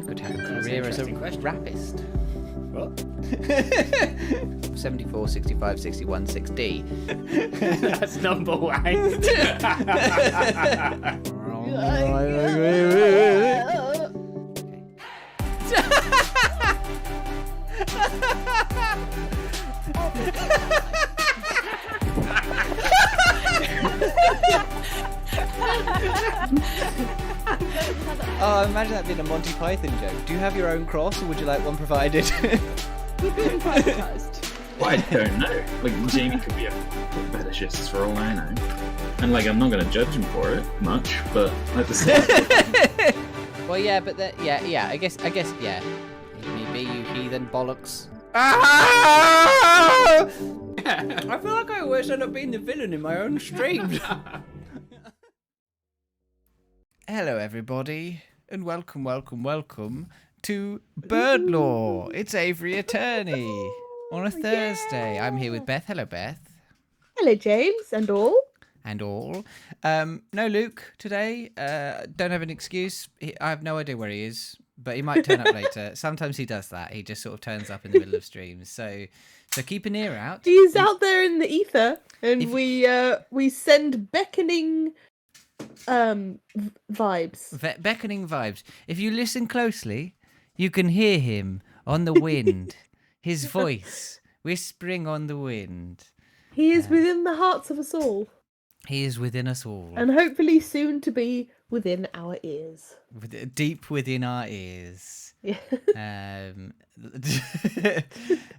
could have a career as a rapist. What? 74, 65, 61, 6D. That's number one. Oh, imagine that being a Monty Python joke. Do you have your own cross, or would you like one provided? We've been privatised. Well, I don't know. Like, Jamie could be a fetishist for all I know. And, like, I'm not going to judge him for it much, but at the same time... Well, yeah, but I guess, yeah. Me be you heathen bollocks. I feel like I always end up being the villain in my own streams. Hello, everybody, and welcome to Bird Law. It's Aviary Attorney on a Thursday. Yeah. I'm here with Beth. Hello, Beth. Hello, James, and all. No Luke today. Don't have an excuse. I have no idea where he is, but he might turn up later. Sometimes he does that. He just sort of turns up in the middle of streams. So keep an ear out. He's out there in the ether, and we send beckoning vibes. Beckoning vibes. If you listen closely, you can hear him on the wind. His voice whispering on the wind. He is within the hearts of us all. He is within us all. And hopefully soon to be within our ears. Deep within our ears. Yeah.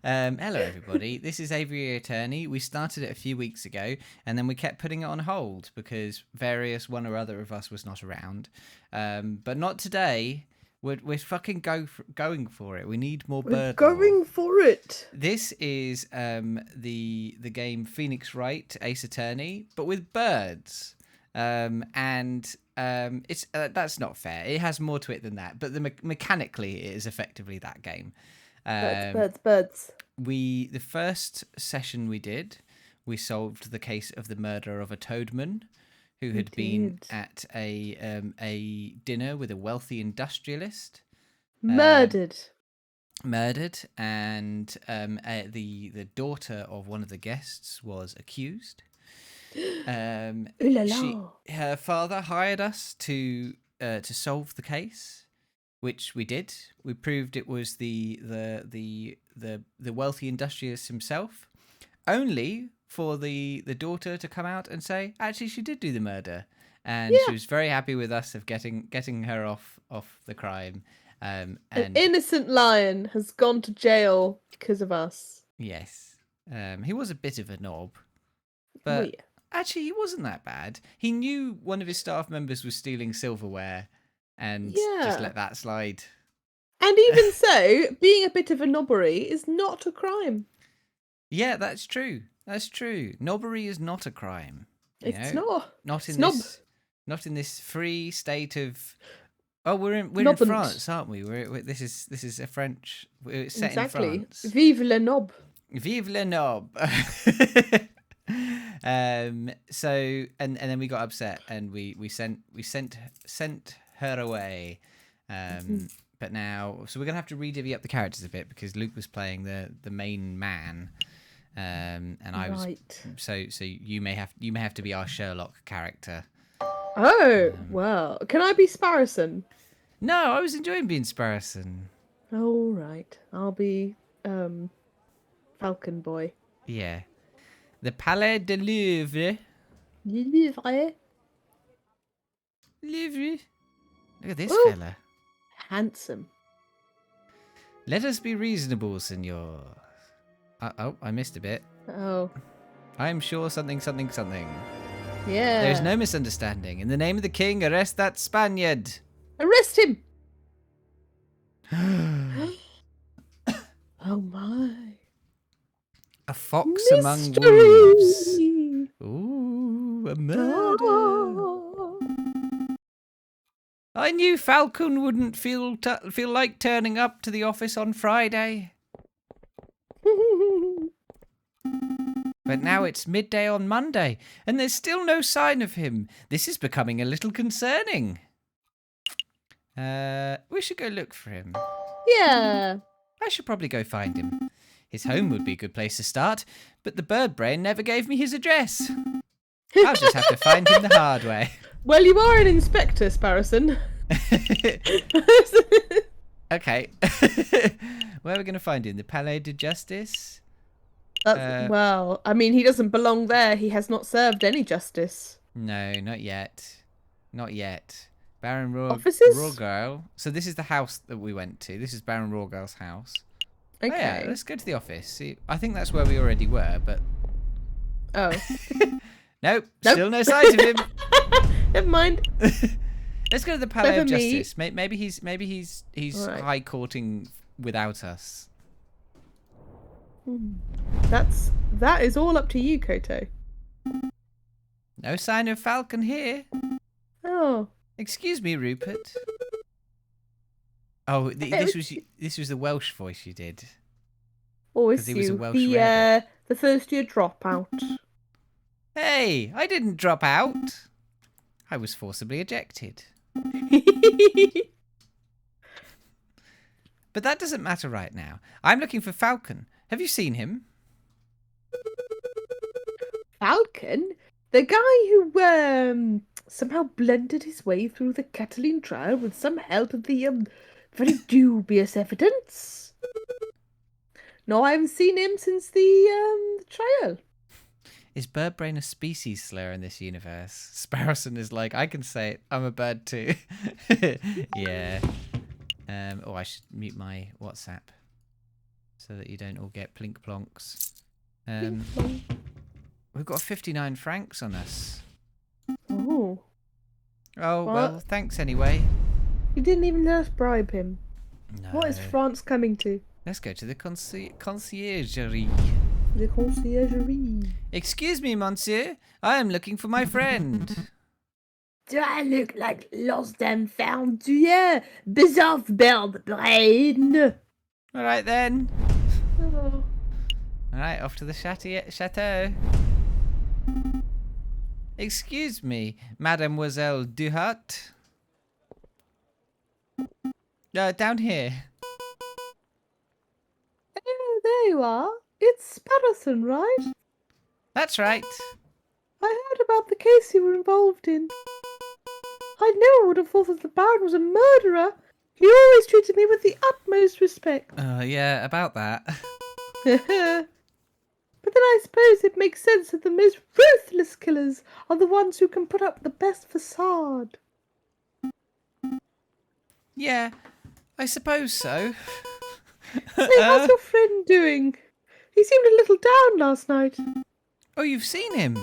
Hello, everybody. This is Aviary Attorney. We started it a few weeks ago, and then we kept putting it on hold because one or other of us was not around. But not today. We're fucking going for it. We need more bird. We're going for it. This is the game Phoenix Wright Ace Attorney, but with birds. It's that's not fair. It has more to it than that. But mechanically, it is effectively that game. Birds. The first session we did, we solved the case of the murder of a toadman who had been at a dinner with a wealthy industrialist. Murdered, and the daughter of one of the guests was accused. Her father hired us to solve the case, which we did. We proved it was the wealthy industrialist himself, only for the daughter to come out and say, actually, she did do the murder, and she was very happy with us of getting her off the crime. And an innocent lion has gone to jail because of us. Yes, he was a bit of a knob, but actually, he wasn't that bad. He knew one of his staff members was stealing silverware, and just let that slide. And even so, being a bit of a knobbery is not a crime. Yeah, that's true. That's true. Knobbery is not a crime. It's not. Not in this free state of. Oh, we're in France, aren't we? This is a French. It's set in France. Vive le knob. Vive le knob. So and then we got upset and we sent her away. But now, so we're gonna have to re-divvy up the characters a bit because Luke was playing the main man. And I was so you may have to be our Sherlock character. Oh, well, can I be Sparrowson? No, I was enjoying being Sparrowson. All right, I'll be Falcon Boy. Yeah, the Palais de Louvre. Louvre. Look at this fella. Handsome. Let us be reasonable, senor. Oh, I missed a bit. Oh. I am sure something. Yeah. There is no misunderstanding. In the name of the king, arrest that Spaniard. Arrest him. Oh my. A fox Mystery. among wolves. Ooh, a murder. Oh. I knew Falcon wouldn't feel like turning up to the office on Friday. But now it's midday on Monday, and there's still no sign of him. This is becoming a little concerning. We should go look for him. Yeah. I should probably go find him. His home would be a good place to start, but the bird brain never gave me his address. I'll just have to find him the hard way. Well, you are an inspector, Sparrowson. Okay. Where are we going to find him? The Palais de Justice? Well, I mean, he doesn't belong there. He has not served any justice. No, not yet. Not yet. Baron Offices? Rawgirl. So this is the house that we went to. This is Baron Rawgirl's house. Okay. Oh, yeah, let's go to the office. See, I think that's where we already were, but... Oh. Nope, still no sight of him. Never mind. Let's go to the Palais Never of meet. Justice. Maybe he's Right. high courting without us. That is all up to you, Koto. No sign of Falcon here. Oh. Excuse me, Rupert. Oh, this was the Welsh voice you did. Or 'Cause is he was a you Welsh rabbit. the first year dropout? Hey, I didn't drop out. I was forcibly ejected. But that doesn't matter right now. I'm looking for Falcon. Have you seen him? Falcon? The guy who somehow blended his way through the Cataline trial with some help of the very dubious evidence? No, I haven't seen him since the trial. Is Birdbrain a species slayer in this universe? Sparrowson is like, I can say it. I'm a bird too. Yeah. Oh, I should mute my WhatsApp so that you don't all get plink plonks. We've got 59 francs on us. Oh. Oh, What? well, thanks anyway. You didn't even let us bribe him. No. What is France coming to? Let's go to the conciergerie. The conciergerie. Excuse me, monsieur. I am looking for my friend. Do I look like lost and found to you? Bizarre bird brain. All right, then. Oh. All right, off to the chateau. Excuse me, Mademoiselle Duhat. Down here. Oh, there you are. It's Sparrowson, right? That's right. I heard about the case you were involved in. I never would have thought that the Baron was a murderer. He always treated me with the utmost respect. Yeah, about that. But then I suppose it makes sense that the most ruthless killers are the ones who can put up the best facade. Yeah, I suppose so. Say, how's your friend doing? He seemed a little down last night. Oh, you've seen him?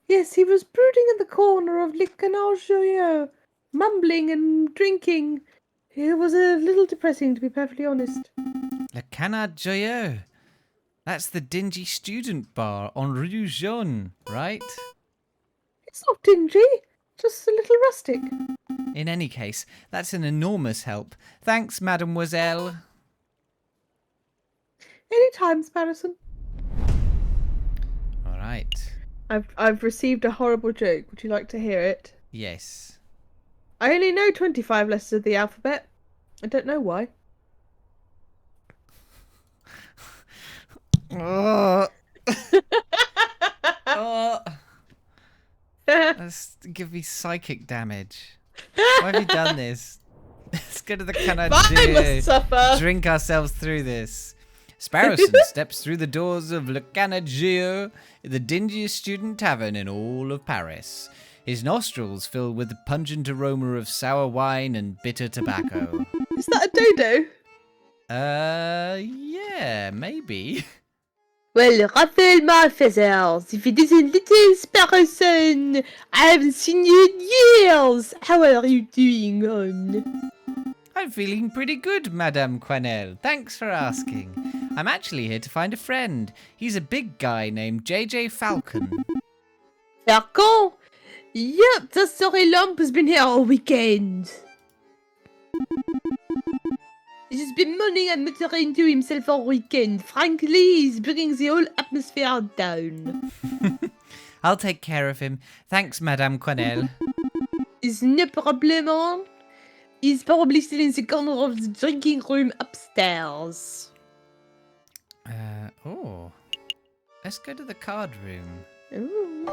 Yes, he was brooding in the corner of Le Canard Joyeux, mumbling and drinking. It was a little depressing, to be perfectly honest. Le Canard Joyeux. That's the dingy student bar on Rue Jaune, right? It's not dingy, just a little rustic. In any case, that's an enormous help. Thanks, mademoiselle. Anytime, Sparrowson. All right. I've received a horrible joke. Would you like to hear it? Yes. I only know 25 letters of the alphabet. I don't know why. Oh. Oh. That's give me psychic damage. Why have you done this? Let's go to the I Canadian. must suffer. Drink ourselves through this. Sparrowson steps through the doors of Le Canadier, the dingiest student tavern in all of Paris. His nostrils filled with the pungent aroma of sour wine and bitter tobacco. Is that a dodo? Yeah, maybe. Well, Raphael, my feathers, if it isn't little Sparrowson, I haven't seen you in years. How are you doing, hon? I'm feeling pretty good, Madame Quenelle. Thanks for asking. I'm actually here to find a friend. He's a big guy named JJ Falcon. Falcon? Yep, the sorry lump has been here all weekend. He's been moaning and muttering to himself all weekend. Frankly, he's bringing the whole atmosphere down. I'll take care of him. Thanks, Madame Quenelle. Is no problem. He's probably still in the corner of the drinking room upstairs. Oh. Let's go to the card room. Ooh,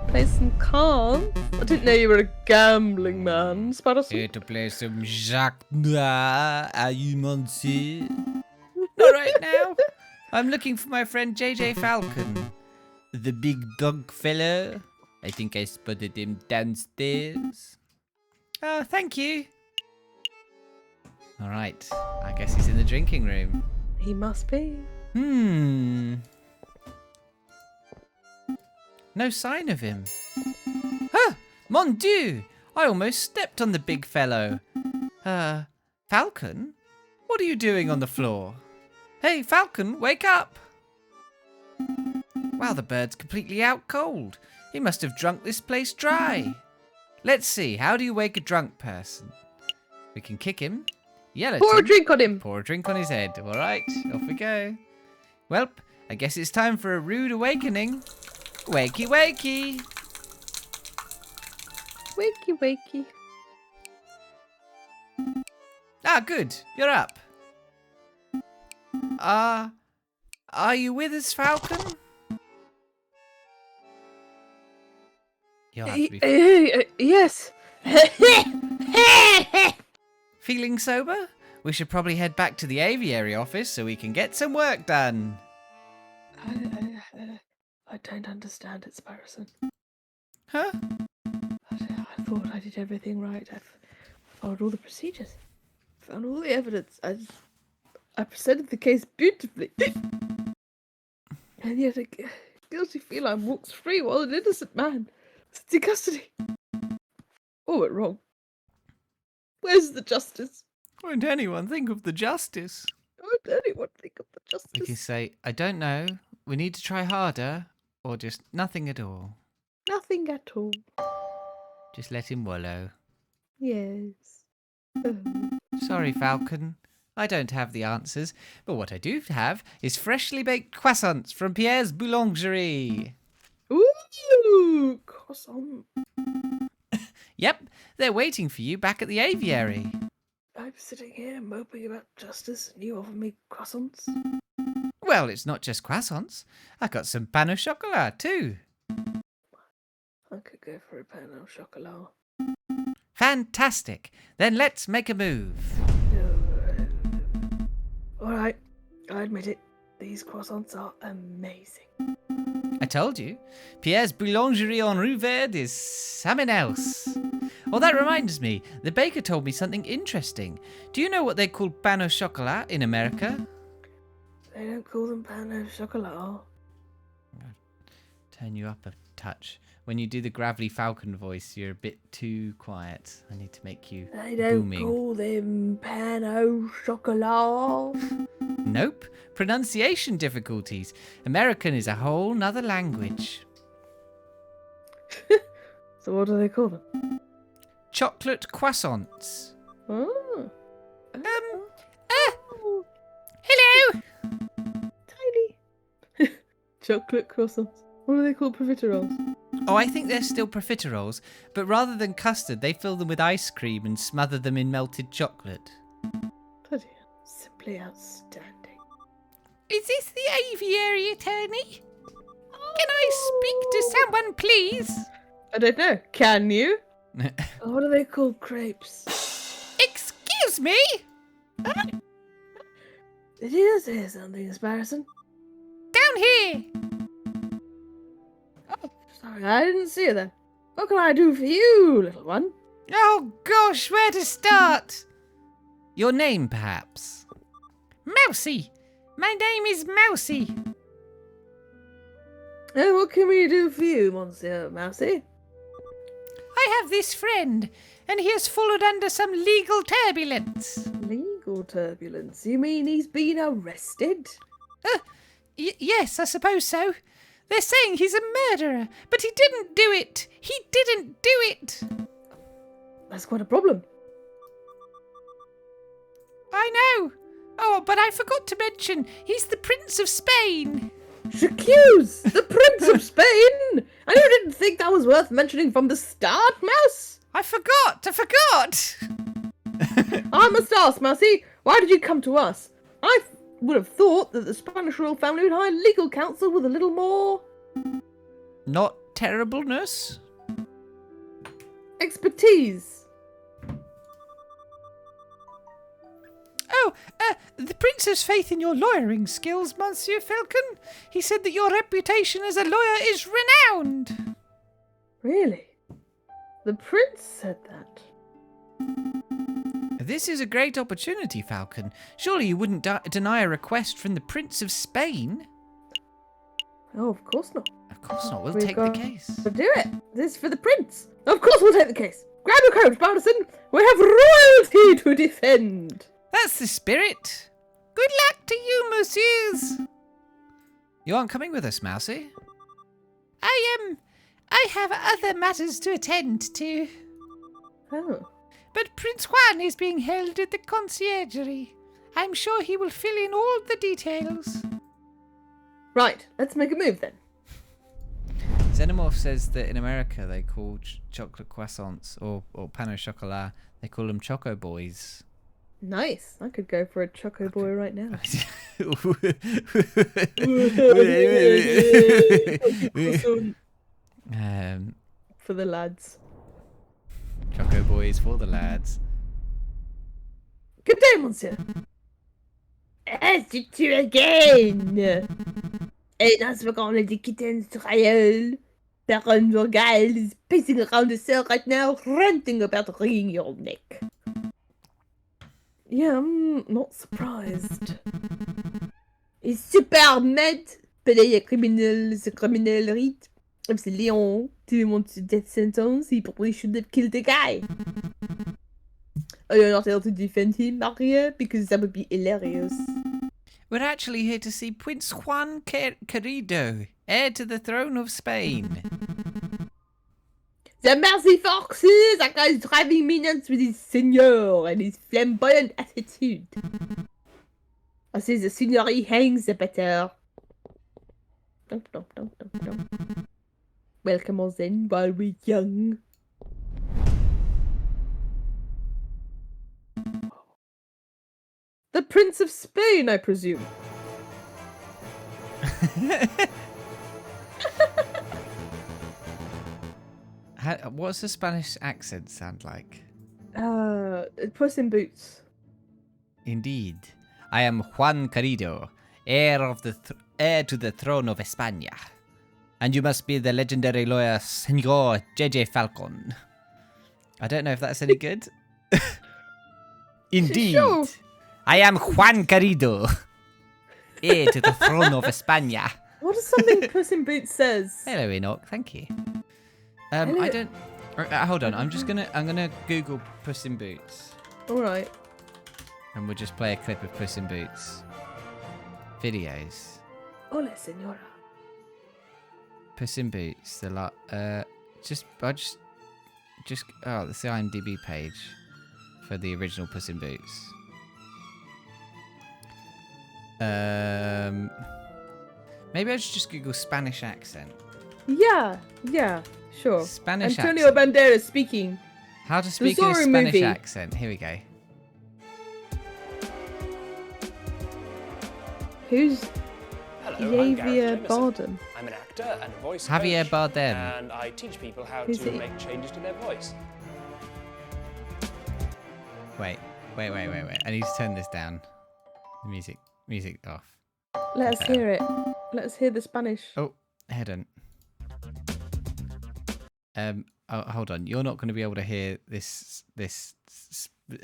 play some cards. I didn't know you were a gambling man, Sparrow. Here to play some Jacques Noir. Are you monsieur? Not right now. I'm looking for my friend JJ Falcon. The big dog fellow. I think I spotted him downstairs. Oh, thank you. All right. I guess he's in the drinking room. He must be. No sign of him. Huh! Mon Dieu! I almost stepped on the big fellow. Falcon? What are you doing on the floor? Hey, Falcon, wake up! Wow, the bird's completely out cold. He must have drunk this place dry. Let's see, how do you wake a drunk person? We can kick him, yell at him. Pour a drink on him. Pour a drink on his head. All right, off we go. Well, I guess it's time for a rude awakening. Wakey, wakey. Wakey, wakey. Ah, good. You're up. Are you with us, Falcon? You'll have to be Yes. feeling sober? We should probably head back to the aviary office so we can get some work done. I don't understand it, Sparrowson. Huh? I thought I did everything right. I've followed all the procedures. Found all the evidence. I presented the case beautifully. And yet a guilty feline walks free while an innocent man sits in custody. All went wrong. Where's the justice? Won't anyone think of the justice? Won't anyone think of the justice? We can say, I don't know, we need to try harder, or just nothing at all. Nothing at all. Just let him wallow. Yes. Sorry, Falcon. I don't have the answers, but what I do have is freshly baked croissants from Pierre's Boulangerie. Ooh, croissant. Yep, they're waiting for you back at the aviary. I'm sitting here moping about justice and you offer me croissants? Well, it's not just croissants. I got some pain au chocolat too. I could go for a pain au chocolat. Fantastic. Then let's make a move. Alright, I admit it. These croissants are amazing. I told you, Pierre's Boulangerie en Rue Verde is something else. Well, that reminds me, the baker told me something interesting. Do you know what they call pain au chocolat in America? They don't call them pain au chocolat. Turn you up a touch. When you do the gravelly falcon voice, you're a bit too quiet. I need to make you They don't booming. call them pain au chocolat. Nope. Pronunciation difficulties. American is a whole nother language. So what do they call them? Chocolate croissants. Oh. Hello. Tiny. Chocolate croissants. What do they call profiteroles? Oh, I think they're still profiteroles, but rather than custard, they fill them with ice cream and smother them in melted chocolate. Bloody hell. Simply outstanding. Is this the Aviary Attorney? Can I speak to someone, please? I don't know. Can you? What do they call crepes? Excuse me? Did you say something, Sparrowson? Down here. Oh, sorry, I didn't see you then. What can I do for you, little one? Oh, gosh, where to start? Your name, perhaps? Mousy. My name is Mousy. And what can we do for you, Monsieur Mousy? I have this friend, and he has fallen under some legal turbulence. Legal turbulence? You mean he's been arrested? Yes, I suppose so. They're saying he's a murderer, but he didn't do it. He didn't do it. That's quite a problem. I know. Oh, but I forgot to mention, he's the Prince of Spain. J'accuse! The Prince of Spain! And you didn't think that was worth mentioning from the start, Mouse? I forgot! I must ask, Mousy, why did you come to us? I would have thought that the Spanish royal family would hire legal counsel with a little more... Not terribleness? expertise. Oh, the prince has faith in your lawyering skills, Monsieur Falcon. He said that your reputation as a lawyer is renowned. Really? The prince said that? This is a great opportunity, Falcon. Surely you wouldn't deny a request from the Prince of Spain? Oh, of course not. Of course not. We'll We've take the got case. To do it. This is for the prince. Of course we'll take the case. Grab your coat, Bartison. We have royalty to defend. That's the spirit. Good luck to you, messieurs. You aren't coming with us, Mousy? I have other matters to attend to. Oh. But Prince Juan is being held at the conciergerie. I'm sure he will fill in all the details. Right, let's make a move then. Xenomorph says that in America they call chocolate croissants or pain au chocolat, they call them Choco Boys. Nice. I could go for a Choco Boy right now. For the lads. Choco Boys for the lads. Good day, monsieur. C'est you again. And as we're going to the kitten's trial, Baron Rogal is pacing around the cell right now, ranting about wringing your neck. Yeah, I'm not surprised. He's super mad, payer a criminal, the criminal rite of the Leon to want a death sentence. He probably should have killed the guy. Are you not able to defend him, Maria? Because that would be hilarious. We're actually here to see Prince Juan Querido, heir to the throne of Spain. The mercy foxes! That guy's driving me nuts with his seigneur and his flamboyant attitude. I say the sooner he hangs, the better. Dunk, dunk, dunk, dunk, dunk. Welcome us in while we're young. The Prince of Spain, I presume. What's the Spanish accent sound like? Puss in Boots. Indeed. I am Juan Querido, heir to the throne of España. And you must be the legendary lawyer Señor J.J. Falcon. I don't know if that's any good. Indeed. Sure. I am Juan Querido, heir to the throne of España. What is something Puss in Boots says? Hello, Enoch. Thank you. Hello. I don't. Hold on. I'm gonna Google Puss in Boots, All right. and we'll just play a clip of Puss in Boots videos. Hola, señora. Puss in Boots. The lot. Just. That's the IMDb page for the original Puss in Boots. Maybe I should just Google Spanish accent. Yeah, sure. Spanish Antonio accent. Banderas speaking. How to speak in a Zorro Spanish movie. accent. Here we go. Who's Hello, I'm Gareth Javier Jameson. Bardem? I'm an actor and voice Javier coach, Bardem. and I teach people how Who's to he? make changes to their voice. Wait. I need to turn this down. The music off. Let us hear it. Let us hear the Spanish. Oh, hold on. Hold on. You're not going to be able to hear this.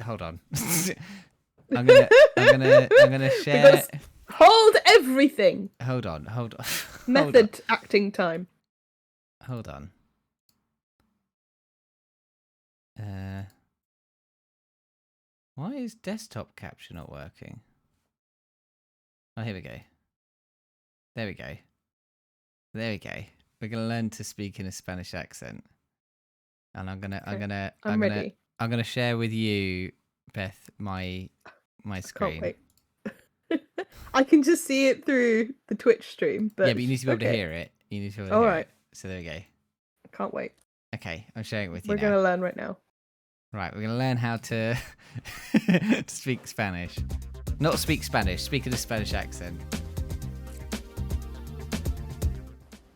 Hold on. I'm gonna share. Because hold everything. Hold on. Method acting time. Hold on. Why is desktop capture not working? Oh, here we go. There we go. We're gonna learn to speak in a Spanish accent, and I'm ready. gonna share with you, Beth, my screen. Can't wait. I can just see it through the Twitch stream, but Yeah, but you need to be able to okay. hear it. You need to be able to All hear right. it. So there we go. Can't wait. Okay, I'm sharing it with you We're now. going to learn right now. Right, we're going to learn how to to speak Spanish. Not speak Spanish, speak in a Spanish accent.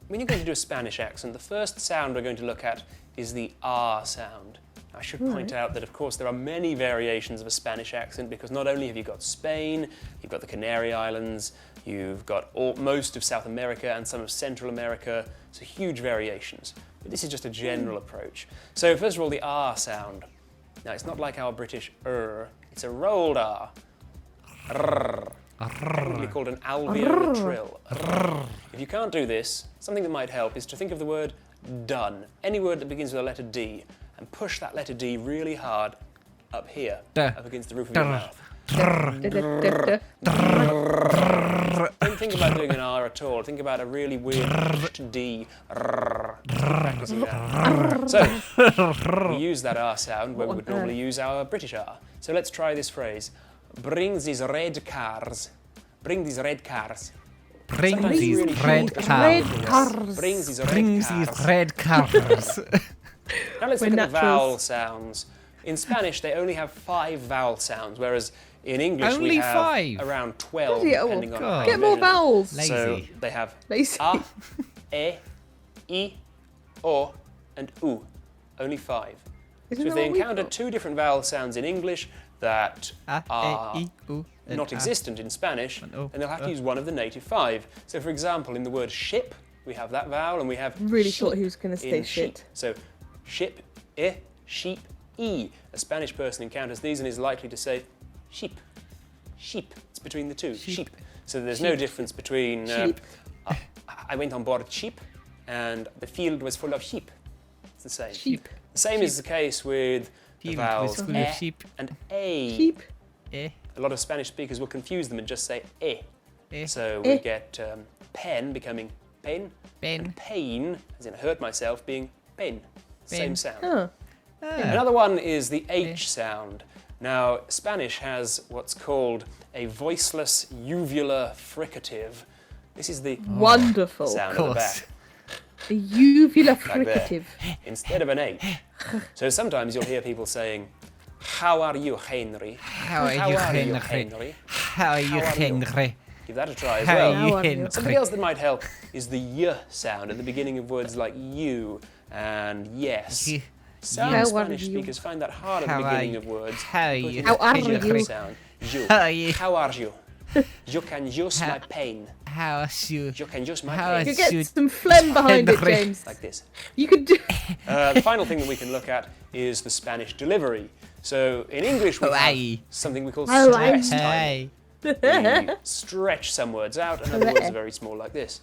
When you're going to do a Spanish accent, the first sound we're going to look at is the R sound. I should point out that, of course, there are many variations of a Spanish accent because not only have you got Spain, you've got the Canary Islands, you've got most of South America and some of Central America, so huge variations. But this is just a general approach. So first of all, the R sound. Now, it's not like our British it's a rolled R. Technically called an alveolar trill. If you can't do this, something that might help is to think of the word done. Any word that begins with a letter D, and push that letter D really hard up here, up against the roof of your mouth. Don't think about doing an R at all. Think about a really weird D. Practicing that. So, we use that R sound where we would normally use our British R. So let's try this phrase. Bring these red cars. Bring these red cars. Bring Sometimes these really red short. cars. Bring these Bring red these cars. red cars. Now let's We're look at the naturals. vowel sounds. In Spanish, they only have 5 vowel sounds, whereas in English we Only have 5? around 12, Bloody hell. depending on God. how Get you more measure them. vowels. Lazy. So they have Lazy. A, E, I, O, and U. Only 5. Isn't So if that they what we've encounter got? 2 different vowel sounds in English that A, are E, I, U, and not A. existent in Spanish, And O, then they'll have to use one of the native 5. So for example, in the word ship, we have that vowel, and we have Really sheep thought he was going to say in sheep. shit. So ship, sheep, e. A Spanish person encounters these and is likely to say sheep, sheep. It's between the two, sheep. So there's no difference between Sheep. I went on board sheep and the field was full of sheep. It's the same. Sheep. The same is the case with the Field vowels was full of sheep. and a. Sheep. Eh, A lot of Spanish speakers will confuse them and just say e. eh, So we get pen becoming pen, Ben. and pain, as in hurt myself, being pen. Same Ben. sound. Oh. Another one is the H sound. Now, Spanish has what's called a voiceless uvular fricative. This is the Wonderful. sound Of at the course. back, A uvular like there, fricative. instead of an H. So sometimes you'll hear people saying, "How are you, Henry? How are you, Henry? How are you, How are you? Henry? Give that a try as How well. are you, How are you? Henry? Something else that might help is the y sound at the beginning of words like you and yes. You- Some How are Spanish you? speakers find that hard at How the are beginning you? of words. How are but you? with How the are y you? sound. You. How are you? How are you? You can use my pain. How are you? You can use my How pain. You is- get Shoot. some phlegm behind it, Henry. James. Like this. You could do. The final thing that we can look at is the Spanish delivery. So in English we Oh, have aye. something we call Oh, stress aye. timing. Hey. We stretch some words out and other words are very small like this.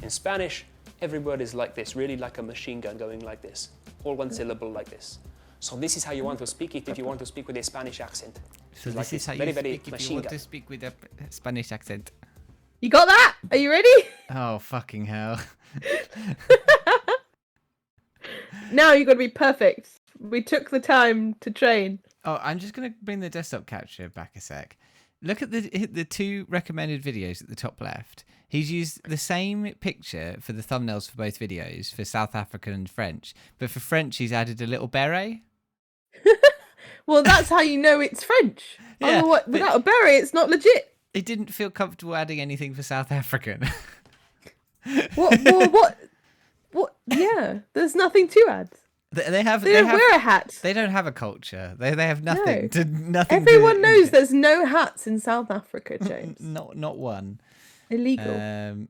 In Spanish, every word is like this, really like a machine gun going like this. All one syllable like this. So this is how you want to speak it if you want to speak with a Spanish accent. So Like this is this, how you very, very speak if you machine want gun. to speak with a Spanish accent. You got that? Are you ready? Oh, fucking hell. Now you've got to be perfect. We took the time to train. Oh, I'm just going to bring the desktop capture back a sec. Look at the 2 recommended videos at the top left. He's used the same picture for the thumbnails for both videos, for South African and French. But for French, he's added a little beret. Well, that's how you know it's French. Yeah, Otherwise, but- without a beret, it's not legit. He didn't feel comfortable adding anything for South African. What? Yeah, there's nothing to add. they have. They don't wear a hat. They don't have a culture. They have nothing. No. Nothing. Everyone knows there's no hats in South Africa, James. Not one. Illegal.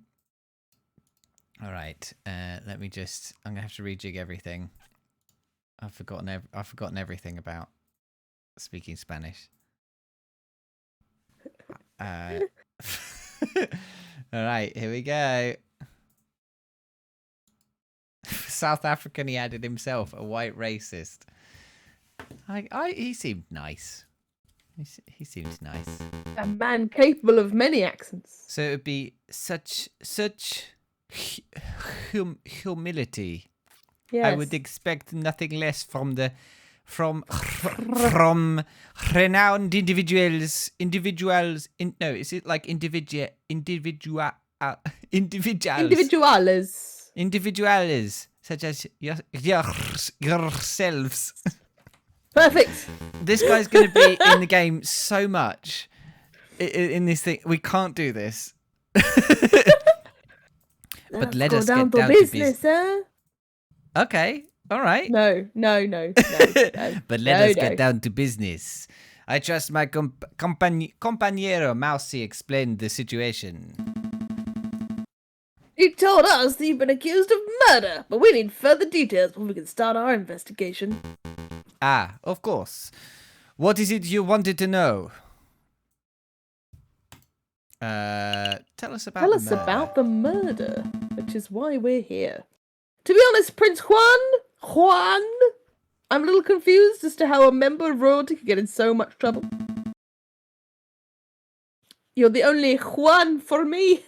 All right. Let me just. I'm gonna have to rejig everything. I've forgotten everything about speaking Spanish. All right. Here we go. South African. He added himself a white racist. He seemed nice. He seems nice. A man capable of many accents. So it would be such humility. Yes. I would expect nothing less from renowned individuals. Individuals. Is it like individuals? Individuales. Individuals such as yourselves. Perfect. This guy's going to be in the game so much in this thing. We can't do this. But let us get down to business. Huh? Okay, all right. No. But let us get down to business. I trust my compañero Mousy explained the situation. He told us that you've been accused of murder, but we need further details before we can start our investigation. Ah, of course. What is it you wanted to know? Tell us about the murder, which is why we're here. To be honest, Prince Juan, I'm a little confused as to how a member of royalty could get in so much trouble. You're the only Juan for me.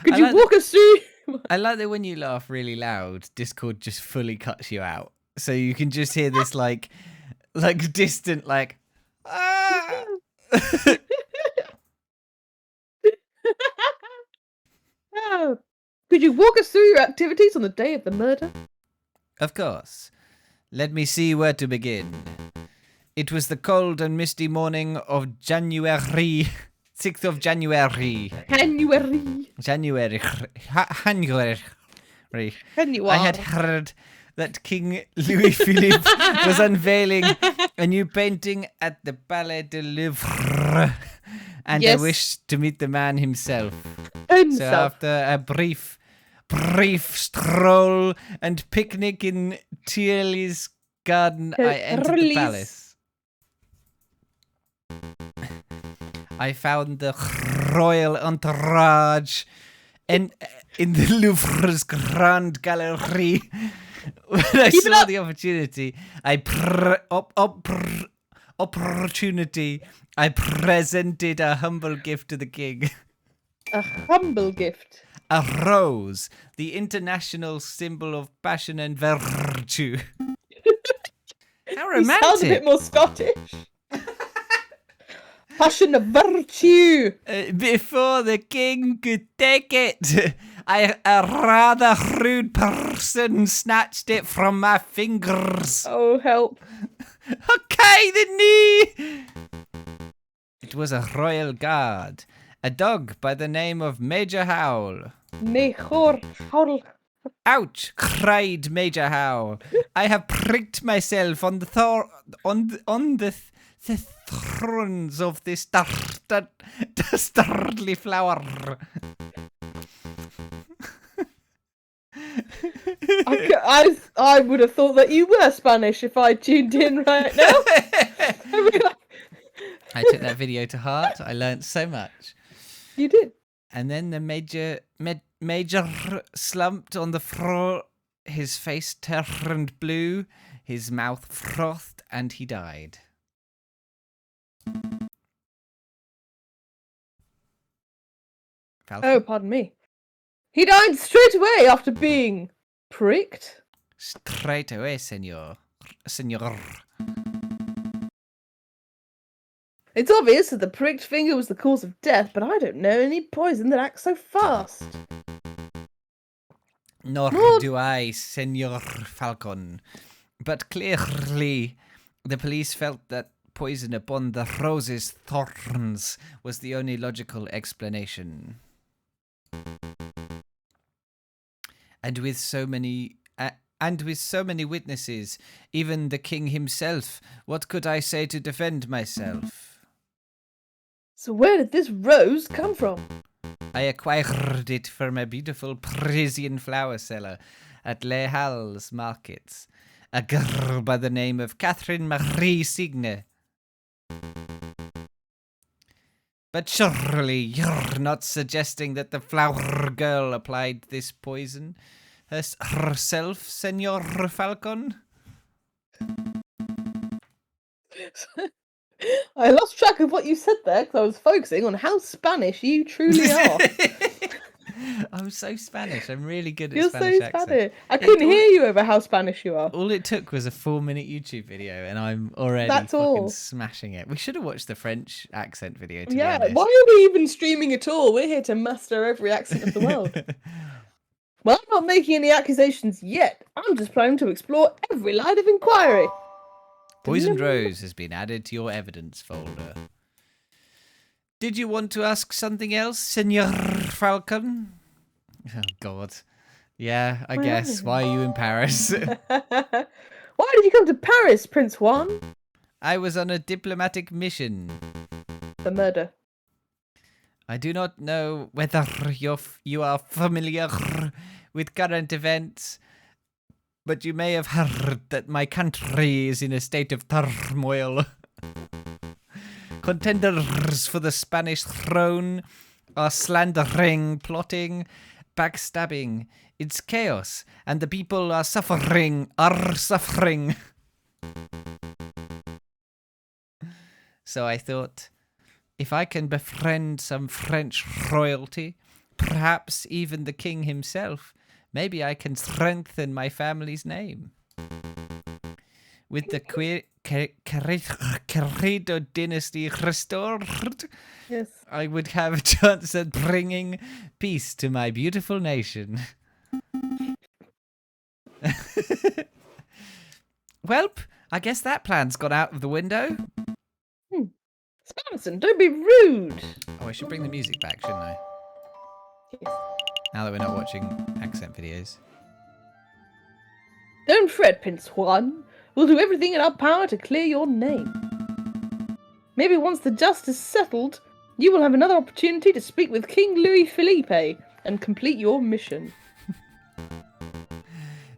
Could you walk us through? I like that when you laugh really loud, Discord just fully cuts you out. So you can just hear this like distant ah. Could you walk us through your activities on the day of the murder? Of course. Let me see where to begin. It was the cold and misty morning of January 6th of January. January. I had heard that King Louis Philippe was unveiling a new painting at the Palais de Louvre, and I wished to meet the man himself. So after a brief stroll and picnic in Tuileries garden, I entered the palace. I found the royal entourage in the Louvre's Grand Gallery. When I saw the opportunity, I presented a humble gift to the king. A humble gift? A rose, the international symbol of passion and virtue. How romantic. He sounds a bit more Scottish. Passion of virtue. Before the king could take it, a rather rude person snatched it from my fingers. Oh, help. Okay, the knee. It was a royal guard, a dog by the name of Major Howl. Major Howl. Ouch! Cried Major Howl. I have pricked myself on the thorns of this dastardly flower. I would have thought that you were Spanish if I tuned in right now. I took that video to heart. I learnt so much. You did. And then the major slumped on the floor. His face turned blue, his mouth frothed, and he died. Falcon? Oh, pardon me. He died straight away after being pricked? Straight away, senor. It's obvious that the pricked finger was the cause of death, but I don't know any poison that acts so fast. Nor do I, Senor Falcon. But clearly, the police felt that poison upon the rose's thorns was the only logical explanation. And with so many witnesses, even the king himself, what could I say to defend myself? So where did this rose come from? I acquired it from a beautiful Parisian flower seller at Les Halles markets. A girl by the name of Catherine Marie Signe. But surely you're not suggesting that the flower girl applied this poison herself, Senor Falcon? I lost track of what you said there because I was focusing on how Spanish you truly are. I'm so Spanish. I'm really good at You're Spanish so accent. Spanish. I couldn't hear you over how Spanish you are. All it took was a 4-minute YouTube video, and I'm already That's fucking all. smashing it. We should have watched the French accent video. To Yeah, be honest. why are we even streaming at all? We're here to master every accent of the world. Well, I'm not making any accusations yet. I'm just planning to explore every line of inquiry. Poisoned Rose has been added to your evidence folder. Did you want to ask something else, Senor Falcon? Oh, God. Yeah, I guess. Why are you in Paris? Why did you come to Paris, Prince Juan? I was on a diplomatic mission. The murder. I do not know whether you are familiar with current events, but you may have heard that my country is in a state of turmoil. Contenders for the Spanish throne are slandering, plotting, backstabbing. It's chaos, and the people are suffering. So I thought, if I can befriend some French royalty, perhaps even the king himself, maybe I can strengthen my family's name. With the Querido dynasty restored, Yes. I would have a chance at bringing peace to my beautiful nation. Welp, I guess that plan's gone out of the window. Spanson, don't be rude. Oh, I should bring the music back, shouldn't I? Yes. Now that we're not watching accent videos. Don't fret, Prince Juan. We'll do everything in our power to clear your name. Maybe once the dust is settled, you will have another opportunity to speak with King Louis Philippe and complete your mission.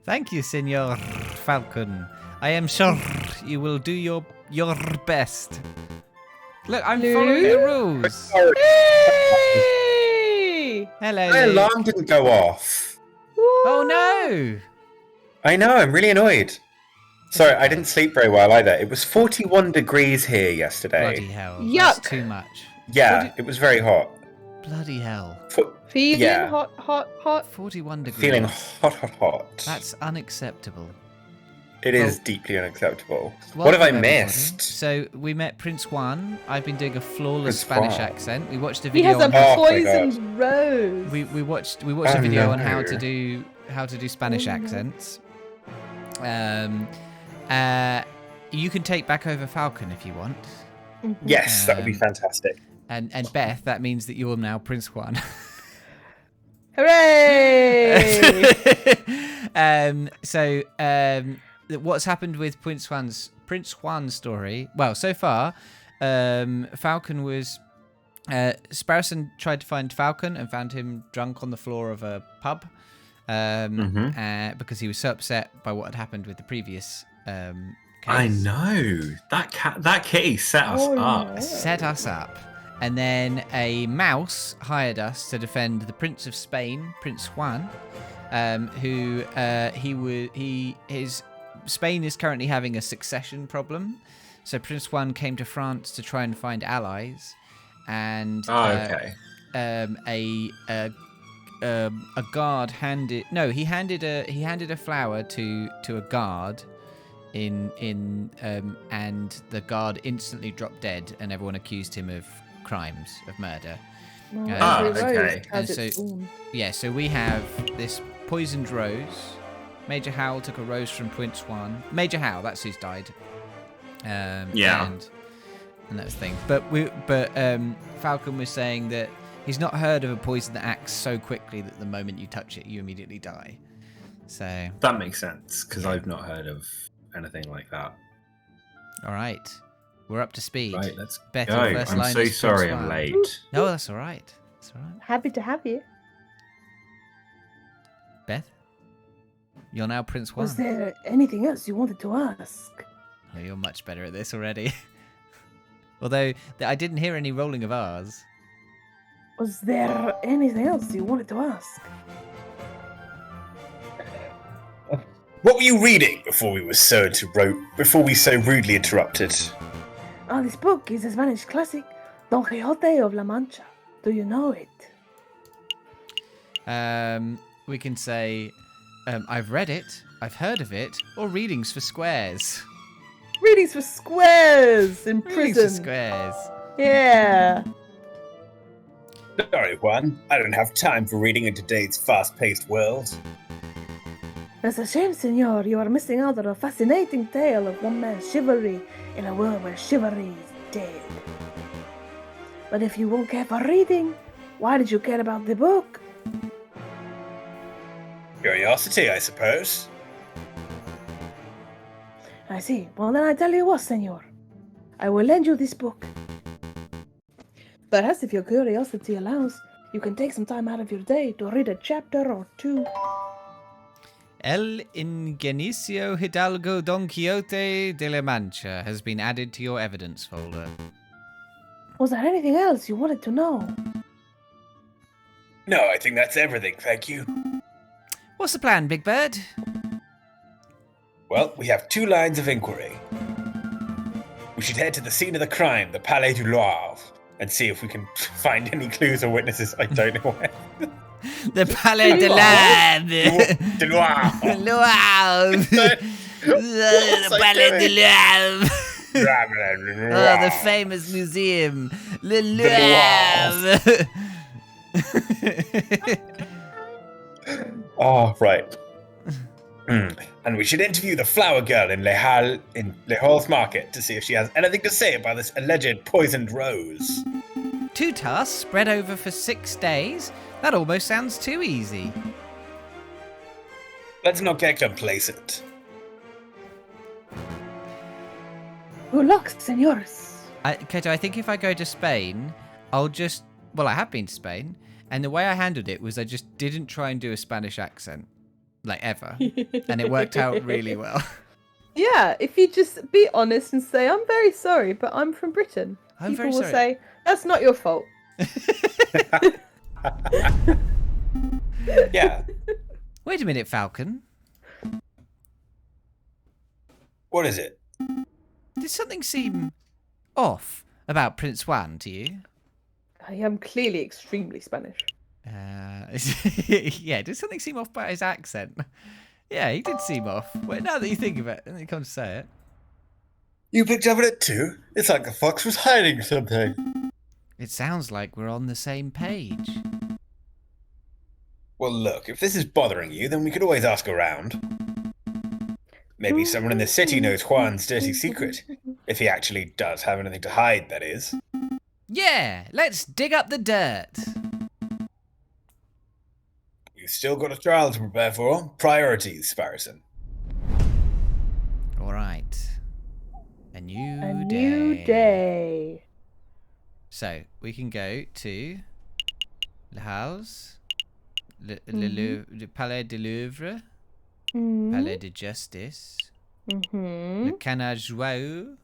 Thank you, Senor Falcon. I am sure you will do your best. Look, I'm following the rules. Hey! Hello, My Luke. alarm didn't go off. Oh no! I know, I'm really annoyed. Sorry, I didn't sleep very well either. It was 41 degrees here yesterday. Bloody hell. Yuck. That's too much. Yeah, it was very hot. Bloody hell. Feeling Yeah. hot. 41 degrees. Feeling hot. That's unacceptable. It is deeply unacceptable. What Welcome, have I everybody. missed? So we met Prince Juan. I've been doing a flawless Prince Spanish Juan. accent. We watched a He video has a on Oh my poisoned rose. we watched a Oh, video on no. how to do Spanish Oh, no. accents. You can take back over Falcon if you want. Yes, that would be fantastic. And Beth, that means that you're now Prince Juan. Hooray! What's happened with Prince Juan's story? Well, so far, Falcon was Sparrowson tried to find Falcon and found him drunk on the floor of a pub because he was so upset by what had happened with the previous case. I know that case set us Oh, up. no. Set us up. And then a mouse hired us to defend the Prince of Spain, Prince Juan, Spain is currently having a succession problem. So Prince Juan came to France to try and find allies, and Okay. a guard handed a flower to a guard and the guard instantly dropped dead, and everyone accused him of crimes of murder. okay. And so we have this poisoned rose. Major Howell took a rose from Prince Juan. Major Howell, that's who's died. Yeah. And that's the thing. But Falcon was saying that he's not heard of a poison that acts so quickly that the moment you touch it, you immediately die. So That makes sense because I've not heard of anything like that. all right, we're up to speed. Right, let's Beth, go. your first I'm line so is Prince sorry I'm Juan. late. No, that's all right. That's all right. Happy to have you. Beth, you're now Prince Juan. Was there anything else you wanted to ask? Oh, you're much better at this already. Although I didn't hear any rolling of R's. Was there anything else you wanted to ask? What were you reading before we so rudely interrupted? Oh, this book is a Spanish classic, Don Quixote of La Mancha. Do you know it? We can say, I've read it, I've heard of it, or readings for squares. Readings for squares in Readings for prison. squares. Yeah. Sorry, Juan. I don't have time for reading in today's fast-paced world. That's a shame, senor. You are missing out on a fascinating tale of one man's chivalry in a world where chivalry is dead. But if you won't care for reading, why did you care about the book? Curiosity, I suppose. I see. Well, then I tell you what, senor. I will lend you this book. Perhaps if your curiosity allows, you can take some time out of your day to read a chapter or two. El Ingenicio Hidalgo Don Quixote de la Mancha has been added to your evidence folder. Was there anything else you wanted to know? No, I think that's everything, thank you. What's the plan, Big Bird? Well, we have 2 lines of inquiry. We should head to the scene of the crime, the Palais du Louvre, and see if we can find any clues or witnesses. I don't know where. The Palais de Louvre. Du Louvre. Louvre. The Palais de Louvre. Oh, the famous museum. Le Louvre. Oh, right. And we should interview the flower girl in Le Halles Market to see if she has anything to say about this alleged poisoned rose. 2 tasks spread over for 6 days? That almost sounds too easy. Let's not get complacent. Good luck, senores. Kato, I think if I go to Spain, I'll just... Well, I have been to Spain, and the way I handled it was I just didn't try and do a Spanish accent. Like, ever. And it worked out really well. Yeah, if you just be honest and say, I'm very sorry, but I'm from Britain. I'm People very will sorry. say, that's not your fault. Yeah. Wait a minute, Falcon. What is it? Did something seem off about Prince Juan to you? I am clearly extremely Spanish. Yeah, did something seem off about his accent? Yeah, he did seem off. Well, now that you think of it, and you come to say it. You picked up on it too? It's like the fox was hiding something. It sounds like we're on the same page. Well, look, if this is bothering you, then we could always ask around. Maybe someone in the city knows Juan's dirty secret. If he actually does have anything to hide, that is. Yeah, let's dig up the dirt. We've still got a trial to prepare for. Priorities, Sparrison. All right. A new day. So, we can go to Le Halles, Le Palais de Louvre, Palais de Justice, Le Canard Joyeux,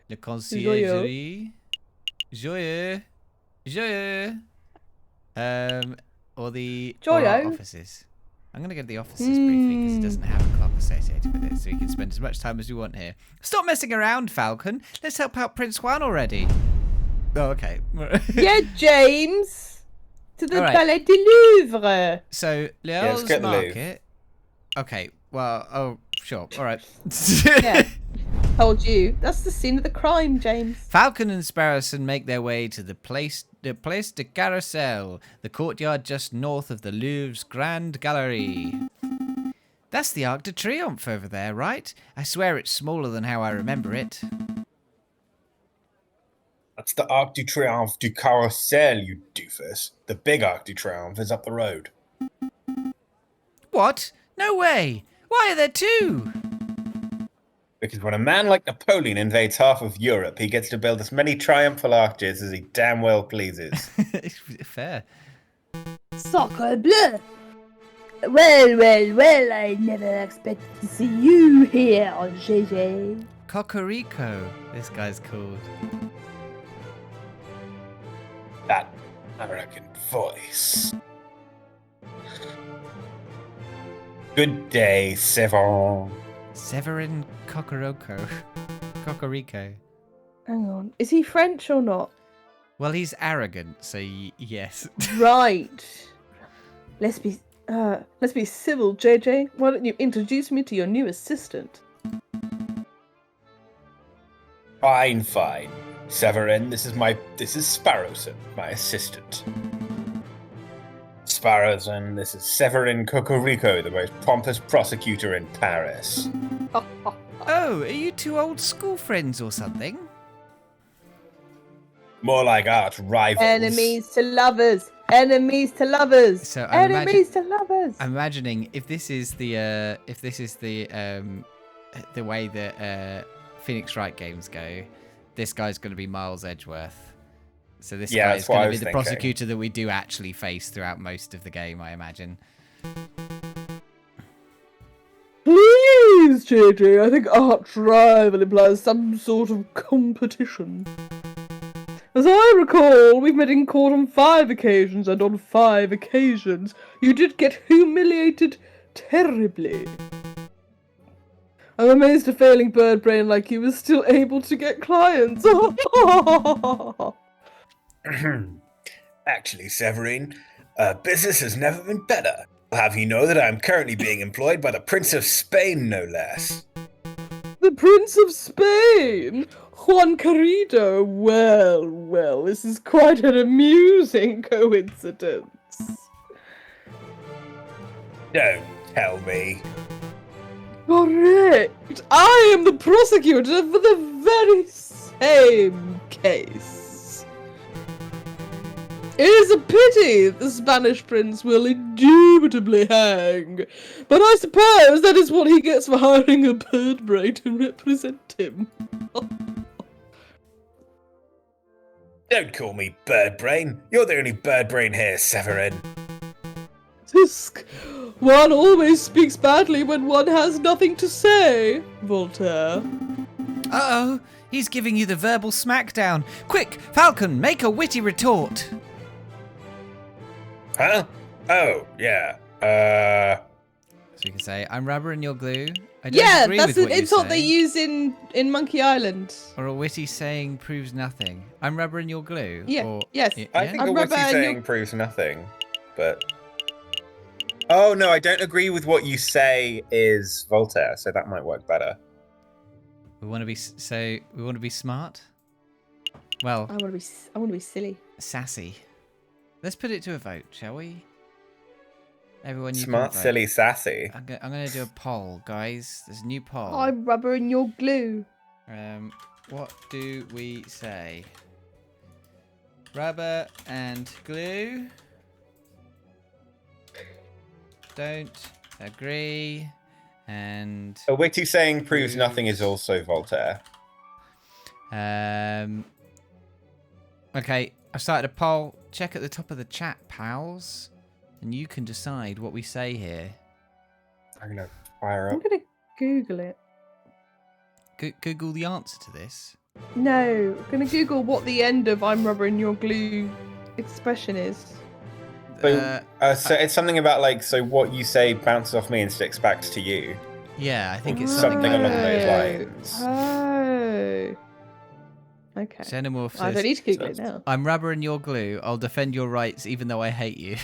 Le Conciergerie, Joyeux, or the Joyeux. offices. I'm going to go to the offices briefly because it doesn't have a clock associated with it, so we can spend as much time as we want here. Stop messing around, Falcon. Let's help out Prince Juan already. Oh, okay. Yeah, James. To the All right. Palais de Louvre. So, let's Leo's get the Louvre. Market. Okay, well, oh, sure. All right. Yeah. Told you. That's the scene of the crime, James. Falcon and Sparrowson make their way to the Place de Carousel, the courtyard just north of the Louvre's Grand Gallery. That's the Arc de Triomphe over there, right? I swear it's smaller than how I remember it. That's the Arc du Triomphe du Carrousel, you doofus. The big Arc du Triomphe is up the road. What? No way! Why are there 2? Because when a man like Napoleon invades half of Europe, he gets to build as many triumphal arches as he damn well pleases. Fair. Sacre bleu! Well, I never expected to see you here on JJ. Cocorico, this guy's called. That American voice. Good day, Severin. Severin Cocorico. Cocorico. Hang on. Is he French or not? Well, he's arrogant, so yes. Right. Let's be civil, JJ. Why don't you introduce me to your new assistant? Fine, fine. Severin, this is Sparrowson, my assistant. Sparrowson, this is Severin Cocorico, the most pompous prosecutor in Paris. Oh, are you two old school friends or something? More like arch rivals. Enemies to lovers. Enemies to lovers. So I'm Enemies to lovers. I'm imagining if this is the way that Phoenix Wright games go, this guy's going to be Miles Edgeworth. So this guy is going to be the prosecutor that we do actually face throughout most of the game, I imagine. Please, JJ, I think arch rival implies some sort of competition. As I recall, we've met in court on 5 occasions, and on 5 occasions, you did get humiliated terribly. I'm amazed a failing bird brain like you is still able to get clients. Actually, Severin, business has never been better. I'll have you know that I'm currently being employed by the Prince of Spain, no less. The Prince of Spain? Juan Carrido? Well, this is quite an amusing coincidence. Don't tell me. Correct! I am the prosecutor for the very same case. It is a pity the Spanish prince will indubitably hang, but I suppose that is what he gets for hiring a bird brain to represent him. Don't call me bird brain. You're the only bird brain here, Severin. Tisk, one always speaks badly when one has nothing to say, Voltaire. Uh-oh, he's giving you the verbal smackdown. Quick, Falcon, make a witty retort. Huh? Oh, yeah. So you can say, I'm rubber and you're glue. I don't Yeah, agree that's with what an you insult say. they use in Monkey Island. Or a witty saying proves nothing. I'm rubber and you're glue. Yeah, Or, yes. I think I'm a witty rubber and saying you're- proves nothing, but... Oh, no, I don't agree with what you say is Voltaire, so that might work better. We want to be smart. Well, I want to be silly. sassy. Let's put it to a vote, shall we? Everyone, you Smart, can vote. silly, sassy. I'm gonna do a poll, guys. There's a new poll. I'm rubber and you're glue. What do we say? Rubber and glue. Don't agree. And A witty saying proves nothing is also Voltaire. okay, I started a poll. Check at the top of the chat, pals, and you can decide what we say here. I'm gonna fire I'm up. gonna Google it. Google the answer to this. No, I'm gonna Google what the end of "I'm rubber and you're glue" expression is. So it's something about like, so what you say bounces off me and sticks back to you. Yeah, I think it's Something like along that. those lines. Oh. Okay. Xenomorph I don't says, need to Google it now. I'm rubber and you're glue. I'll defend your rights even though I hate you.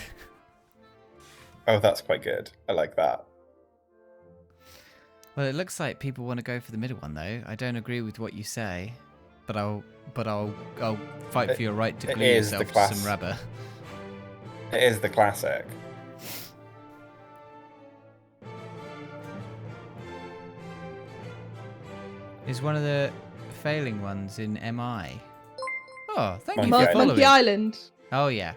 Oh, that's quite good. I like that. Well, it looks like people want to go for the middle one though. I don't agree with what you say, but I'll fight for your right to It glue is the yourself to class. some rubber. It is the classic. Is one of the failing ones in MI. Oh, thank you Monkey for Island. following. Monkey Island. Oh yeah,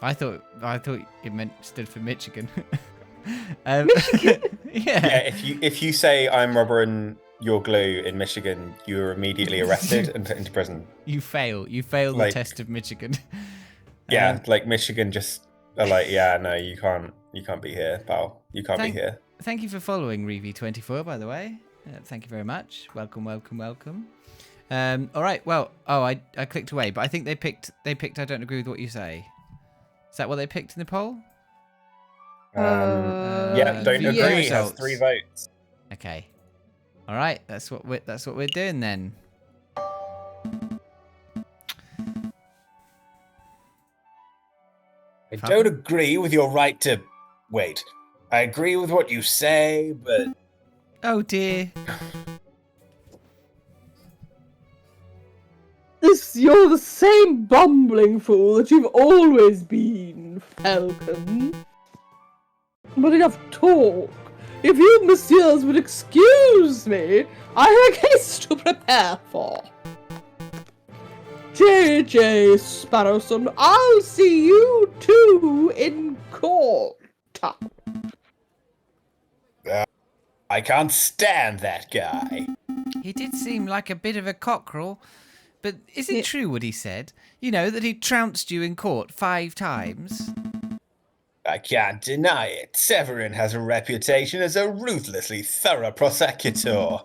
I thought it stood for Michigan. Michigan? Yeah. Yeah, if you say I'm rubber and you're glue in Michigan, you are immediately arrested and put into prison. You fail the Like- test of Michigan. Yeah, like Michigan just are like, yeah, no, you can't be here, pal. You can't be here. Thank you for following Reeve24, by the way. Thank you very much. Welcome. All right. Well, I clicked away, but I think they picked. I don't agree with what you say. Is that what they picked in the poll? Yeah, don't yeah. agree. Has Results. 3 votes. Okay. All right. That's what we're doing then. I don't agree with your right to... Wait. I agree with what you say, but... Oh dear. You're the same bumbling fool that you've always been, Falcon. But enough talk. If you messieurs would excuse me, I have a case to prepare for. J.J. Sparrowson, I'll see you two in court. I can't stand that guy. He did seem like a bit of a cockerel. But is it true what he said? You know, that he trounced you in court 5 times? I can't deny it. Severin has a reputation as a ruthlessly thorough prosecutor.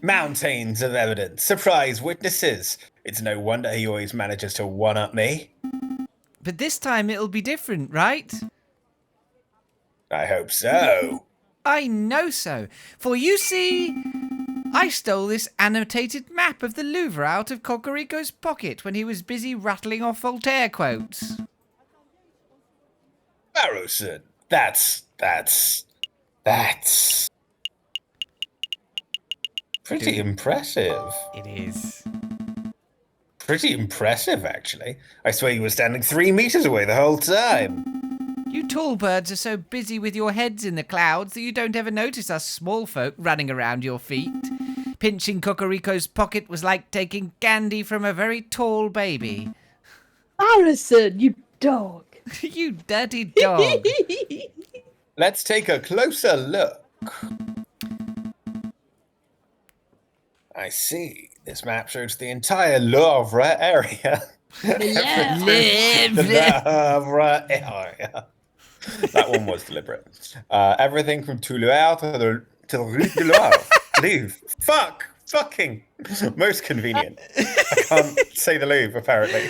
Mountains of evidence, surprise witnesses. It's no wonder he always manages to one-up me. But this time it'll be different, right? I hope so. I know so. For you see, I stole this annotated map of the Louvre out of Cocorico's pocket when he was busy rattling off Voltaire quotes. Sparrowson, that's pretty impressive. It is. Pretty impressive, actually. I swear you were standing 3 meters away the whole time. You tall birds are so busy with your heads in the clouds that you don't ever notice us small folk running around your feet. Pinching Cocorico's pocket was like taking candy from a very tall baby. Harrison, you dog. You dirty dog. Let's take a closer look. I see. This map shows the entire Louvre area. The Louvre area. That one was deliberate. Everything from Toulouse to the Rue de Louvre. Fucking. Most convenient. I can't say the Louvre, apparently.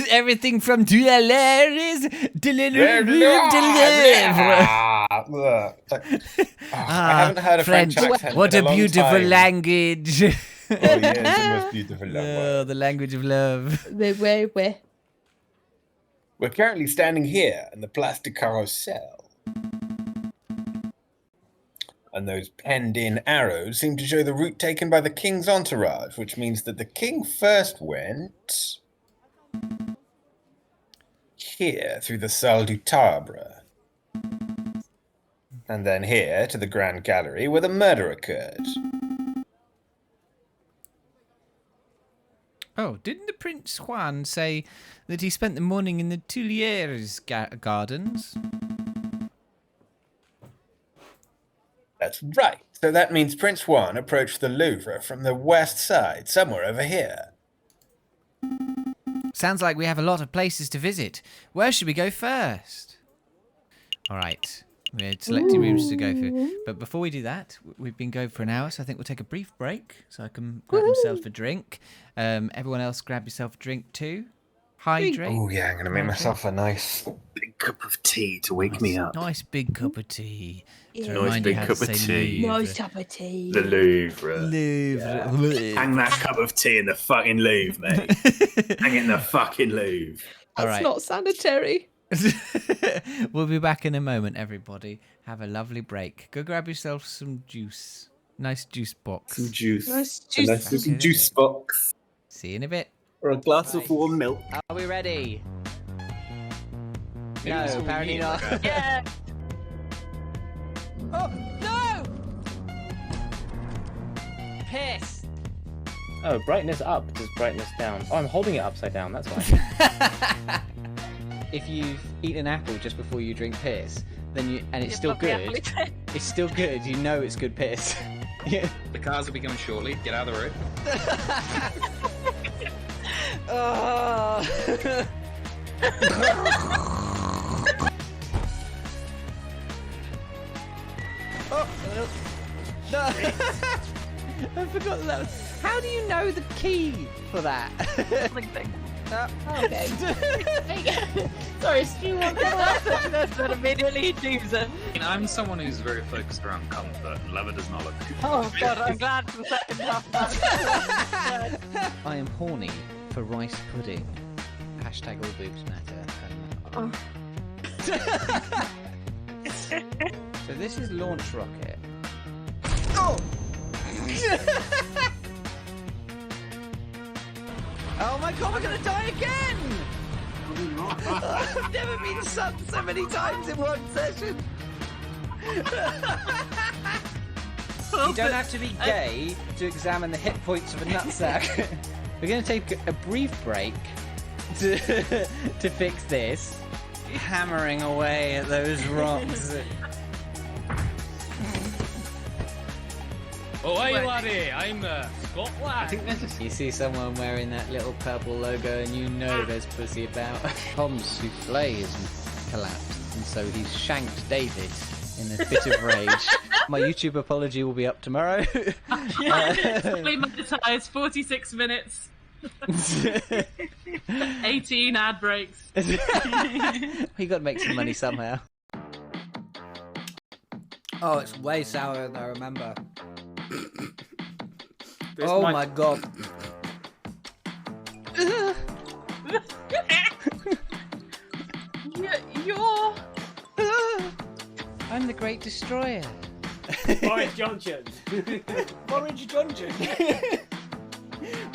Everything from Toulouse is de Louvre. I haven't heard a French accent What in a long beautiful time. language. Oh, yes, the most beautiful language. Oh, the language of love. Where? We're currently standing here in the Place de Carrousel. And those penned-in arrows seem to show the route taken by the king's entourage, which means that the king first went here through the Salle du Tarbre. And then here to the Grand Gallery where the murder occurred. Oh, didn't the Prince Juan say that he spent the morning in the Tuileries gardens? That's right. So that means Prince Juan approached the Louvre from the west side, somewhere over here. Sounds like we have a lot of places to visit. Where should we go first? All right. We're selecting rooms to go through. But before we do that, we've been going for an hour, so I think we'll take a brief break so I can grab myself a drink. Everyone else grab yourself a drink too. Hydrate. Oh, yeah, I'm going to make myself a nice big cup of tea to wake me up. Nice big cup of tea. To Yeah. Nice remind you big how cup to of say tea. Louvre. Nice cup of tea. The Louvre. Louvre. Hang that cup of tea in the fucking Louvre, mate. Hang it in the fucking Louvre. All That's right. not sanitary. We'll be back in a moment, everybody. Have a lovely break. Go grab yourself some juice. Nice juice box. Some juice. Nice A juice. nice little juice box. See you in a bit. Or a glass of warm milk. Are we ready? Maybe that's what we need, like a- Yeah. Oh, no! Piss! Oh, brightness up does brightness down. Oh, I'm holding it upside down, that's why. If you've eaten an apple just before you drink piss, then it's still good. It's still good. You know it's good piss. Yeah. The cars will be coming shortly. Get out of the road. Oh. No. I forgot that. How do you know the key for that? Okay. There you go. Sorry, Stu. That's not immediately Jameson. I'm someone who's very focused around comfort, and leather does not look good. Oh god, I'm glad for the second half. I am horny for rice pudding. Hashtag all boobs matter. Oh. So this is launch rocket. Oh! Oh my god, we're gonna die again! I've never been sucked so many times in one session. You don't have to be gay to examine the hit points of a nutsack. We're gonna take a brief break to fix this. Hammering away at those rocks. Oh, Aviary, I'm Scotland. You see someone wearing that little purple logo and you know there's pussy about. Tom's souffle has collapsed and so he's shanked David in a fit of rage. My YouTube apology will be up tomorrow. Fully monetized, 46 minutes. 18 ad breaks. You got to make some money somehow. Oh, it's way sourer than I remember. This Oh might- my god. You're... I'm the Great Destroyer. Boris Johnson. Borage Dungeon.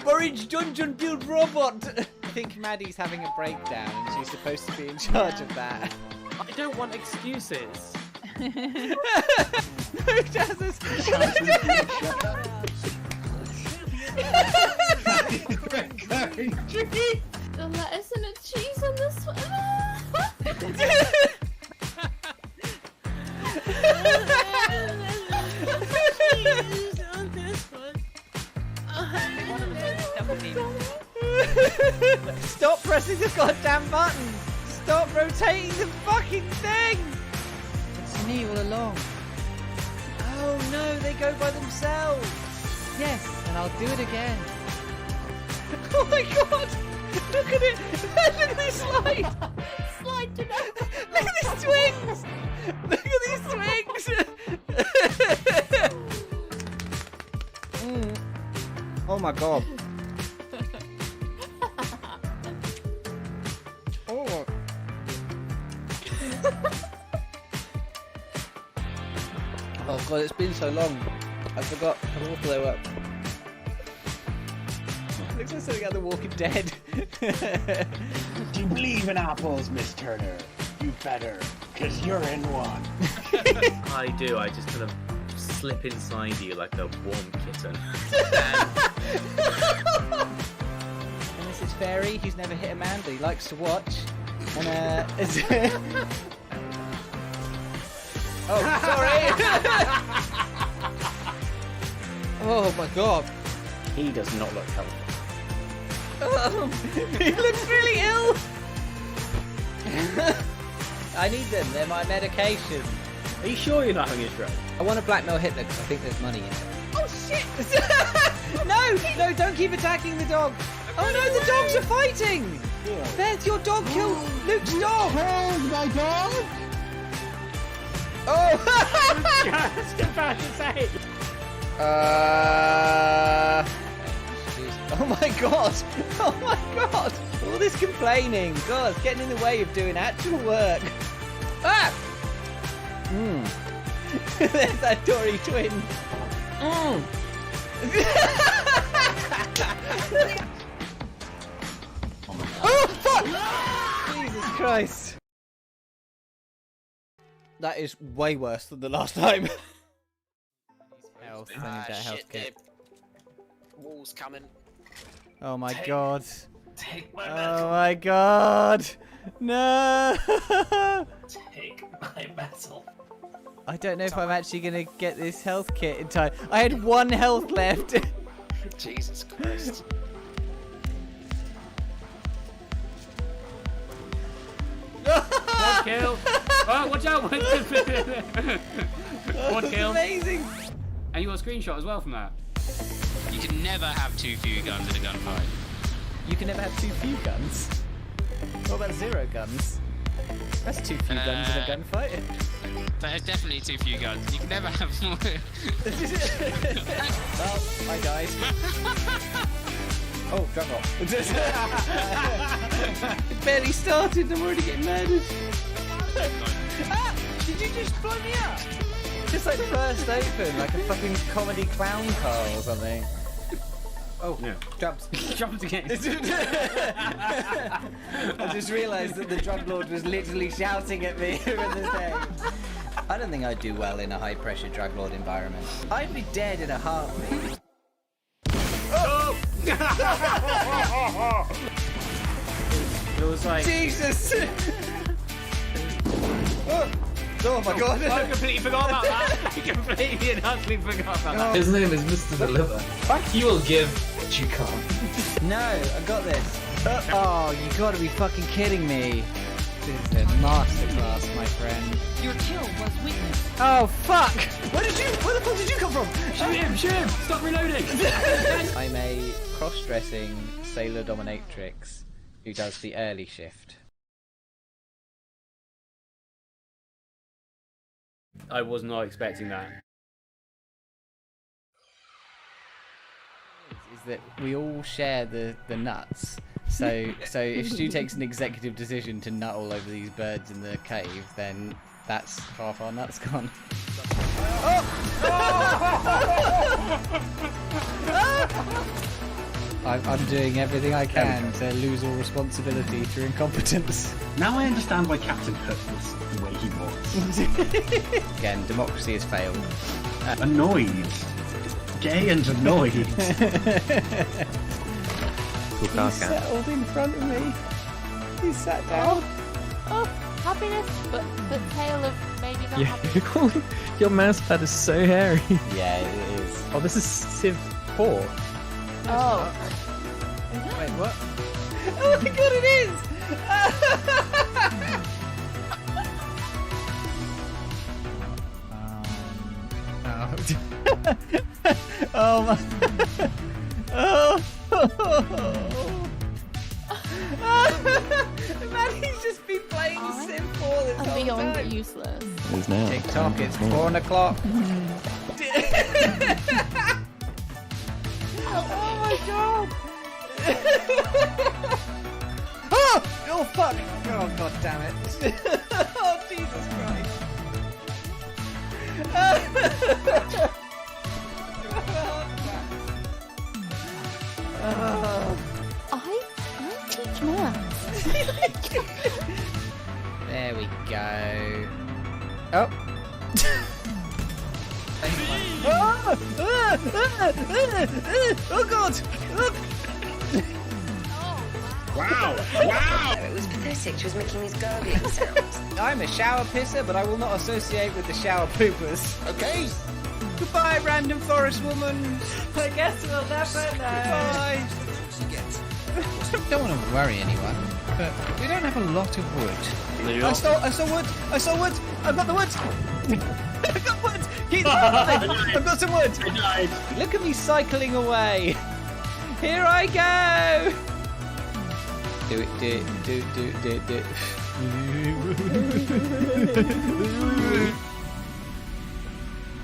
Borage Dungeon build robot. I think Maddie's having a breakdown and she's supposed to be in charge of that. I don't want excuses. No, Jazz. The lettuce and the cheese on this one. Stop pressing the goddamn button! Stop rotating the fucking thing! It's me all along. Oh no, they go by themselves! Yes, and I'll do it again. Oh my god! Look at it! Look at this slide! Slide to that. Look at these swings! Look at these swings! Oh my god. Oh. Oh god, it's been so long. I forgot how awful they were. Looks like something out of The Walking Dead. Do you believe in apples, Miss Turner? You better, because you're in one. I do. I just kind of slip inside you like a warm kitten. And this is Fairy. He's never hit a man, but he likes to watch. And oh, sorry. Oh my god. He does not look healthy. He looks really ill. I need them. They're my medication. Are you sure you're not having a stroke? I want to blackmail Hitler because I think there's money in it. Oh shit! No, don't keep attacking the dog. Oh no, the dogs are fighting. Beth, your dog killed Luke's dog. Killed my dog? Oh! I was about to say. Oh my god! Oh my god! All this complaining, God, it's getting in the way of doing actual work. Ah! There's that Dory twin. Oh fuck! Jesus Christ! That is way worse than the last time. Health, I need that health kit. Wall's coming. Oh my god. Take my Oh my god. No. Take my metal. I don't know if I'm actually gonna get this health kit in time. I had 1 health left. Jesus Christ. One kill. Oh, watch out. One kill. Amazing. And you got a screenshot as well from that. You can never have too few guns in a gunfight. You can never have too few guns. What about 0 guns? That's too few guns in a gunfight. That is definitely too few guns. You can never have more. Well, I died. Oh, drum roll. It barely started. I'm already getting murdered. Ah! Did you just blow me up? Just like first open, like a fucking comedy clown car or something. Oh, Yeah. jumps. Jumped again. I just realised that the drug lord was literally shouting at me in the day. I don't think I'd do well in a high pressure drug lord environment. I'd be dead in a heartbeat. It was like. Jesus! Oh my god! I completely forgot about that. I completely and utterly forgot about that. His name is Mr. Deliver. He will give what you can't. No, I got this. Oh, you gotta be fucking kidding me. This is a masterclass, my friend. Your kill was witnessed. Oh, fuck! Where the fuck did you come from? Shoot him! Stop reloading! I'm a cross-dressing sailor dominatrix who does the early shift. I was not expecting that. Is that we all share the nuts. So if Stu takes an executive decision to nut all over these birds in the cave, then that's half our nuts gone. I'm doing everything I can to lose all responsibility through incompetence. Now I understand why Captain Hook was the way he was. Again, democracy has failed. Annoyed. Gay and annoyed. He settled in front of me. He sat down. Oh, happiness, but the tale of maybe not happiness. Your mouse pad is so hairy. Yeah, it is. Oh, this is Civ 4. Oh. Wait, what? Oh my god, it is! Oh my. Oh. Man, he's just been playing Sim 4 this I'm whole beyond time. useless. It is now. TikTok, it's 4 o'clock. Oh my god! Oh fuck! Oh god damn it! Oh Jesus Christ! I teach maths. There we go. Oh. Oh god! Wow! Wow! It was pathetic. She was making these gurgling sounds. I'm a shower pisser, but I will not associate with the shower poopers. Okay! Goodbye, random forest woman. I guess we'll never know. Bye. Don't want to worry anyone, but we don't have a lot of wood. I saw wood. I saw wood. I've got the wood. I've got wood. Keep I've got some wood. I died. Look at me cycling away. Here I go. Do it.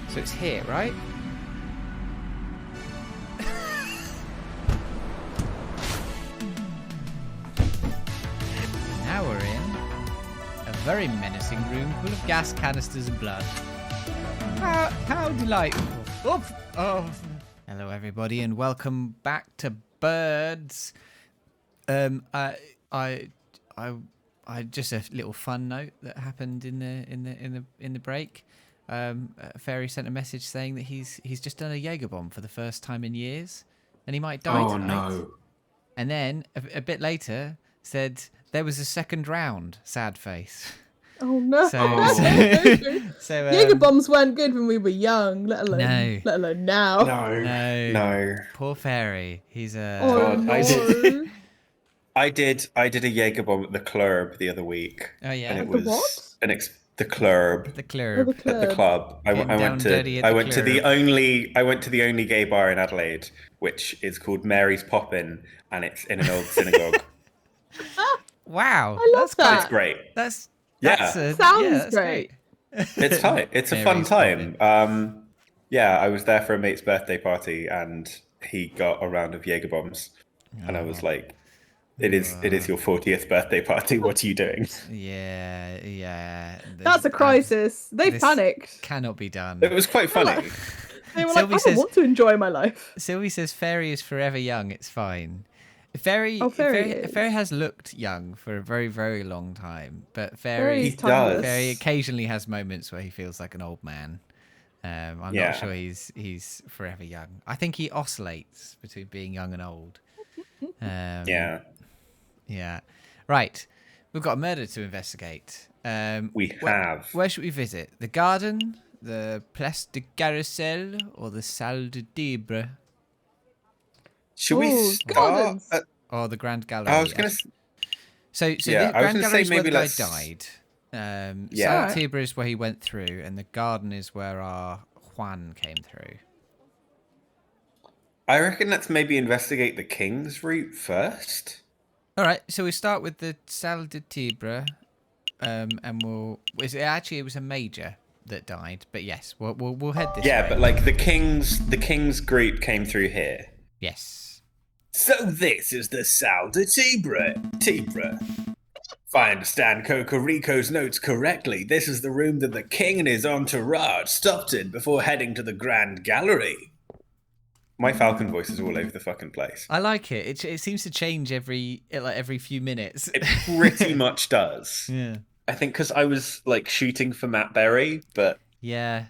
So it's here, right? Now we're in a very menacing room full of gas canisters and blood. How delightful. Oops. Oh. Hello everybody and welcome back to Birds. I just a little fun note that happened in the break. Fairy sent a message saying that he's just done a Jaeger bomb for the first time in years, and he might die tonight. No. And then a bit later said there was a second round. Sad face. Oh no! So Jaeger bombs weren't good when we were young, let alone now. No. Poor Fairy. He's a. Oh, no. I did a Jaeger bomb at the club the other week. Oh yeah. And it The was what? the club. The club. Oh, At the club. I Getting went down dirty to at I the went to the club. only gay bar in Adelaide, which is called Mary's Poppin', and it's in an old synagogue. Wow. I love that's that. It's great. That's Sounds that's great. It's tight. It's a fun Mary's time. Yeah, I was there for a mate's birthday party, and he got a round of Jaeger bombs. And I was like, it is your 40th birthday party. What are you doing? Yeah. That's a crisis. They this panicked. Cannot be done. It was quite funny. They were like, I don't want to enjoy my life. Sylvie says Fairy is forever young. It's fine. Fairy has looked young for a very, very long time, but Fairy occasionally has moments where he feels like an old man. I'm not sure he's forever young. I think he oscillates between being young and old. Yeah. Right. We've got a murder to investigate. Where should we visit? The garden, the Place de Carrousel, or the Salle de Libre? Should we start or the Grand Gallery? I was going to. So the Grand Gallery is where the guy died. Salle de Libre is where he went through, and the garden is where our Juan came through. I reckon let's maybe investigate the King's route first. All right, so we start with the Salle de Libre, and it was a major that died, but yes, we'll head this way. Yeah, but like the King's group came through here. Yes. So this is the Salle de Libre. If I understand Cocorico's notes correctly, this is the room that the king and his entourage stopped in before heading to the Grand Gallery. My Falcon voice is all over the fucking place. I like it. It seems to change every few minutes. It pretty much does. Yeah. I think because I was like shooting for Matt Berry, but yeah,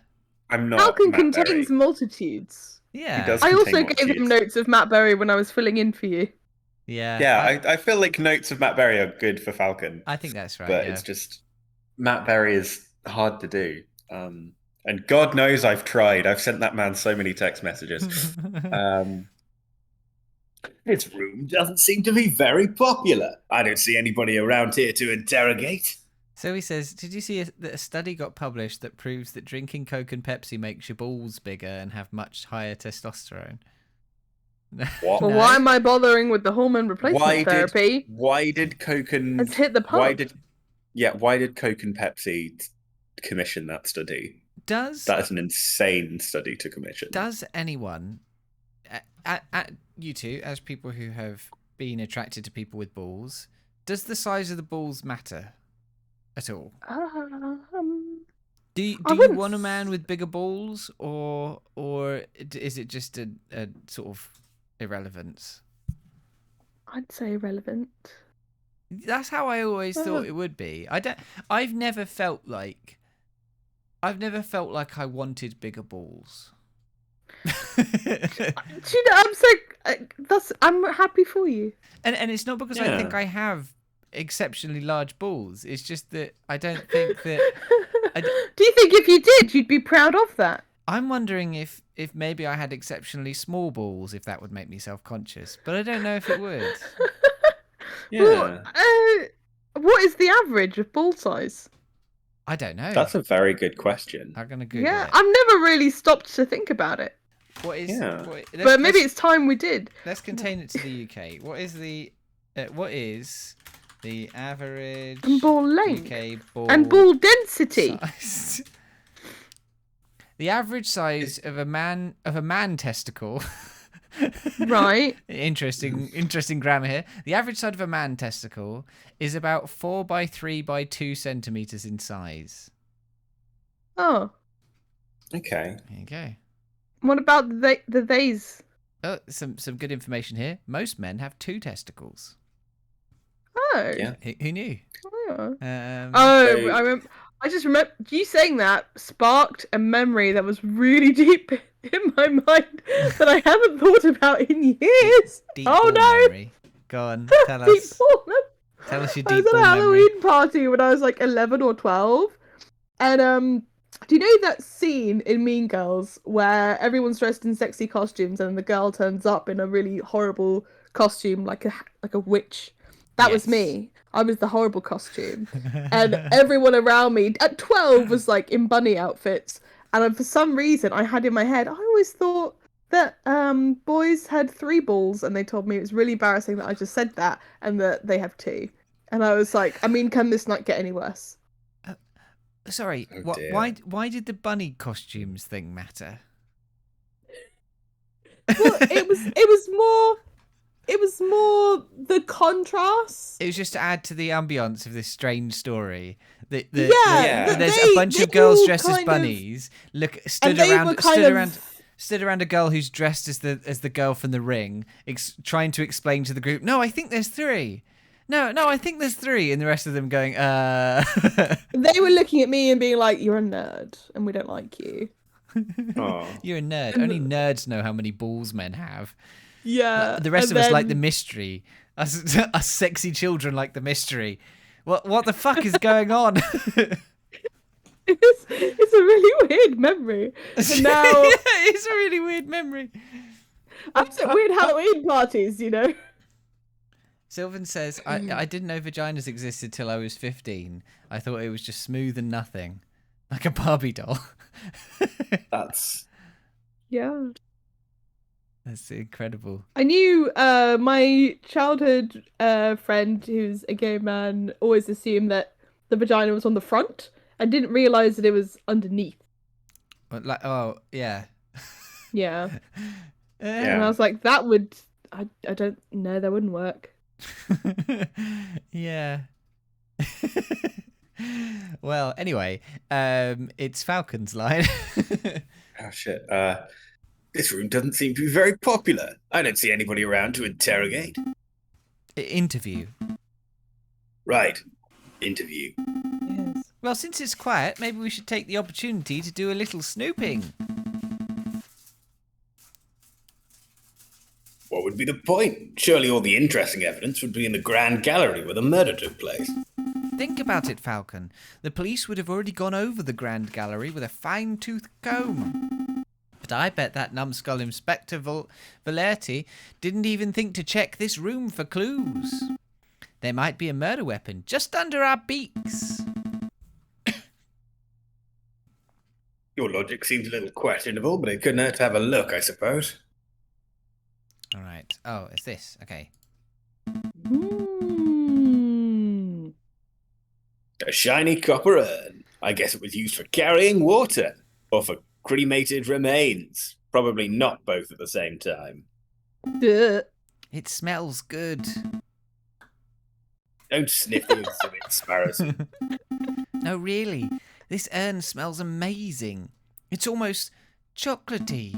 I'm not. Falcon Matt contains Berry. Multitudes. Yeah. I also gave him notes of Matt Berry when I was filling in for you. Yeah. Yeah, I feel like notes of Matt Berry are good for Falcon. I think that's right. But it's just Matt Berry is hard to do. And God knows I've tried. I've sent that man so many text messages. This room doesn't seem to be very popular. I don't see anybody around here to interrogate. So he says, did you see that a study got published that proves that drinking Coke and Pepsi makes your balls bigger and have much higher testosterone? What? Well, why am I bothering with the hormone replacement therapy? Why did Coke and... Let's hit the pub. Why did Coke and Pepsi commission that study? That is an insane study to commission. Does anyone, at you two, as people who have been attracted to people with balls, does the size of the balls matter at all? Do you want a man with bigger balls, or is it just a sort of irrelevance? I'd say irrelevant. That's how I always thought it would be. I've never felt like I wanted bigger balls. Do you know, I'm happy for you. And it's not because I think I have exceptionally large balls. It's just that I don't think that. Do you think if you did, you'd be proud of that? I'm wondering if maybe I had exceptionally small balls, if that would make me self-conscious. But I don't know if it would. Yeah. Well, what is the average of ball size? I don't know. That's a very good question. I'm gonna Google it. I've never really stopped to think about it. What is? Yeah. But maybe it's time we did. Let's contain it to the UK. What is the average ball length UK ball and ball density? Size? The average size of a man testicle. Right. Interesting grammar here. The average size of a man testicle is about 4 by 3 by 2 centimeters in size. Oh. Okay. There you go. What about the theys? Oh, some good information here. Most men have 2 testicles. Oh. Yeah. Who knew? Oh. So... I just remember you saying that sparked a memory that was really deep in my mind that I haven't thought about in years. Deep oh no! Memory. Go on, tell us. Tell us your deep ball I was at a memory. Halloween party when I was like 11 or 12, and do you know that scene in Mean Girls where everyone's dressed in sexy costumes and the girl turns up in a really horrible costume, like a witch? That was me. I was the horrible costume. And everyone around me at 12 was like in bunny outfits. And for some reason, I had in my head, I always thought that boys had 3 balls. And they told me it was really embarrassing that I just said that and that they have 2. And I was like, I mean, can this not get any worse? Sorry, why did the bunny costumes thing matter? Well, it was more... It was more the contrast. It was just to add to the ambience of this strange story. There's they- a bunch they of girls all dressed as kind of- bunnies. And they were kind Stood around a girl who's dressed as the girl from The Ring, trying to explain to the group, no, I think there's 3. No, I think there's 3. And the rest of them going, They were looking at me and being like, you're a nerd and we don't like you. Oh. You're a nerd. Only nerds know how many balls men have. Yeah. The rest of us like the mystery. Us sexy children like the mystery. What the fuck is going on? It's a really weird memory. And now it's a really weird memory. I'm at weird Halloween parties, you know. Sylvan says, I didn't know vaginas existed till I was 15. I thought it was just smooth and nothing. Like a Barbie doll. That's incredible. I knew my childhood friend who's a gay man always assumed that the vagina was on the front and didn't realise that it was underneath. Oh, yeah. Yeah. And I was like, that would... I don't know, that wouldn't work. Yeah. Well, anyway, it's Falcon's line. Oh, shit. This room doesn't seem to be very popular. I don't see anybody around to interrogate. Interview. Right. Interview. Yes. Well, since it's quiet, maybe we should take the opportunity to do a little snooping. What would be the point? Surely all the interesting evidence would be in the Grand Gallery where the murder took place. Think about it, Falcon. The police would have already gone over the Grand Gallery with a fine-tooth comb. But I bet that numbskull Inspector Valerti didn't even think to check this room for clues. There might be a murder weapon just under our beaks. Your logic seems a little questionable, but it couldn't hurt to have a look, I suppose. All right. Oh, it's this. Okay. A shiny copper urn. I guess it was used for carrying water, or for cremated remains. Probably not both at the same time. It smells good. Don't sniff the exhibit, Sparrowson. No, really. This urn smells amazing. It's almost chocolatey.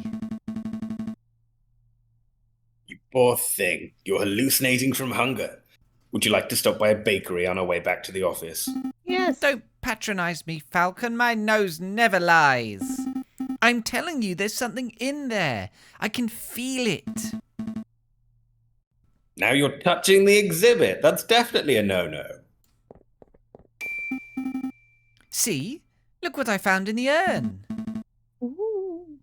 You poor thing. You're hallucinating from hunger. Would you like to stop by a bakery on our way back to the office? Yes. Don't patronize me, Falcon. My nose never lies. I'm telling you, there's something in there. I can feel it. Now you're touching the exhibit. That's definitely a no-no. See? Look what I found in the urn. Ooh.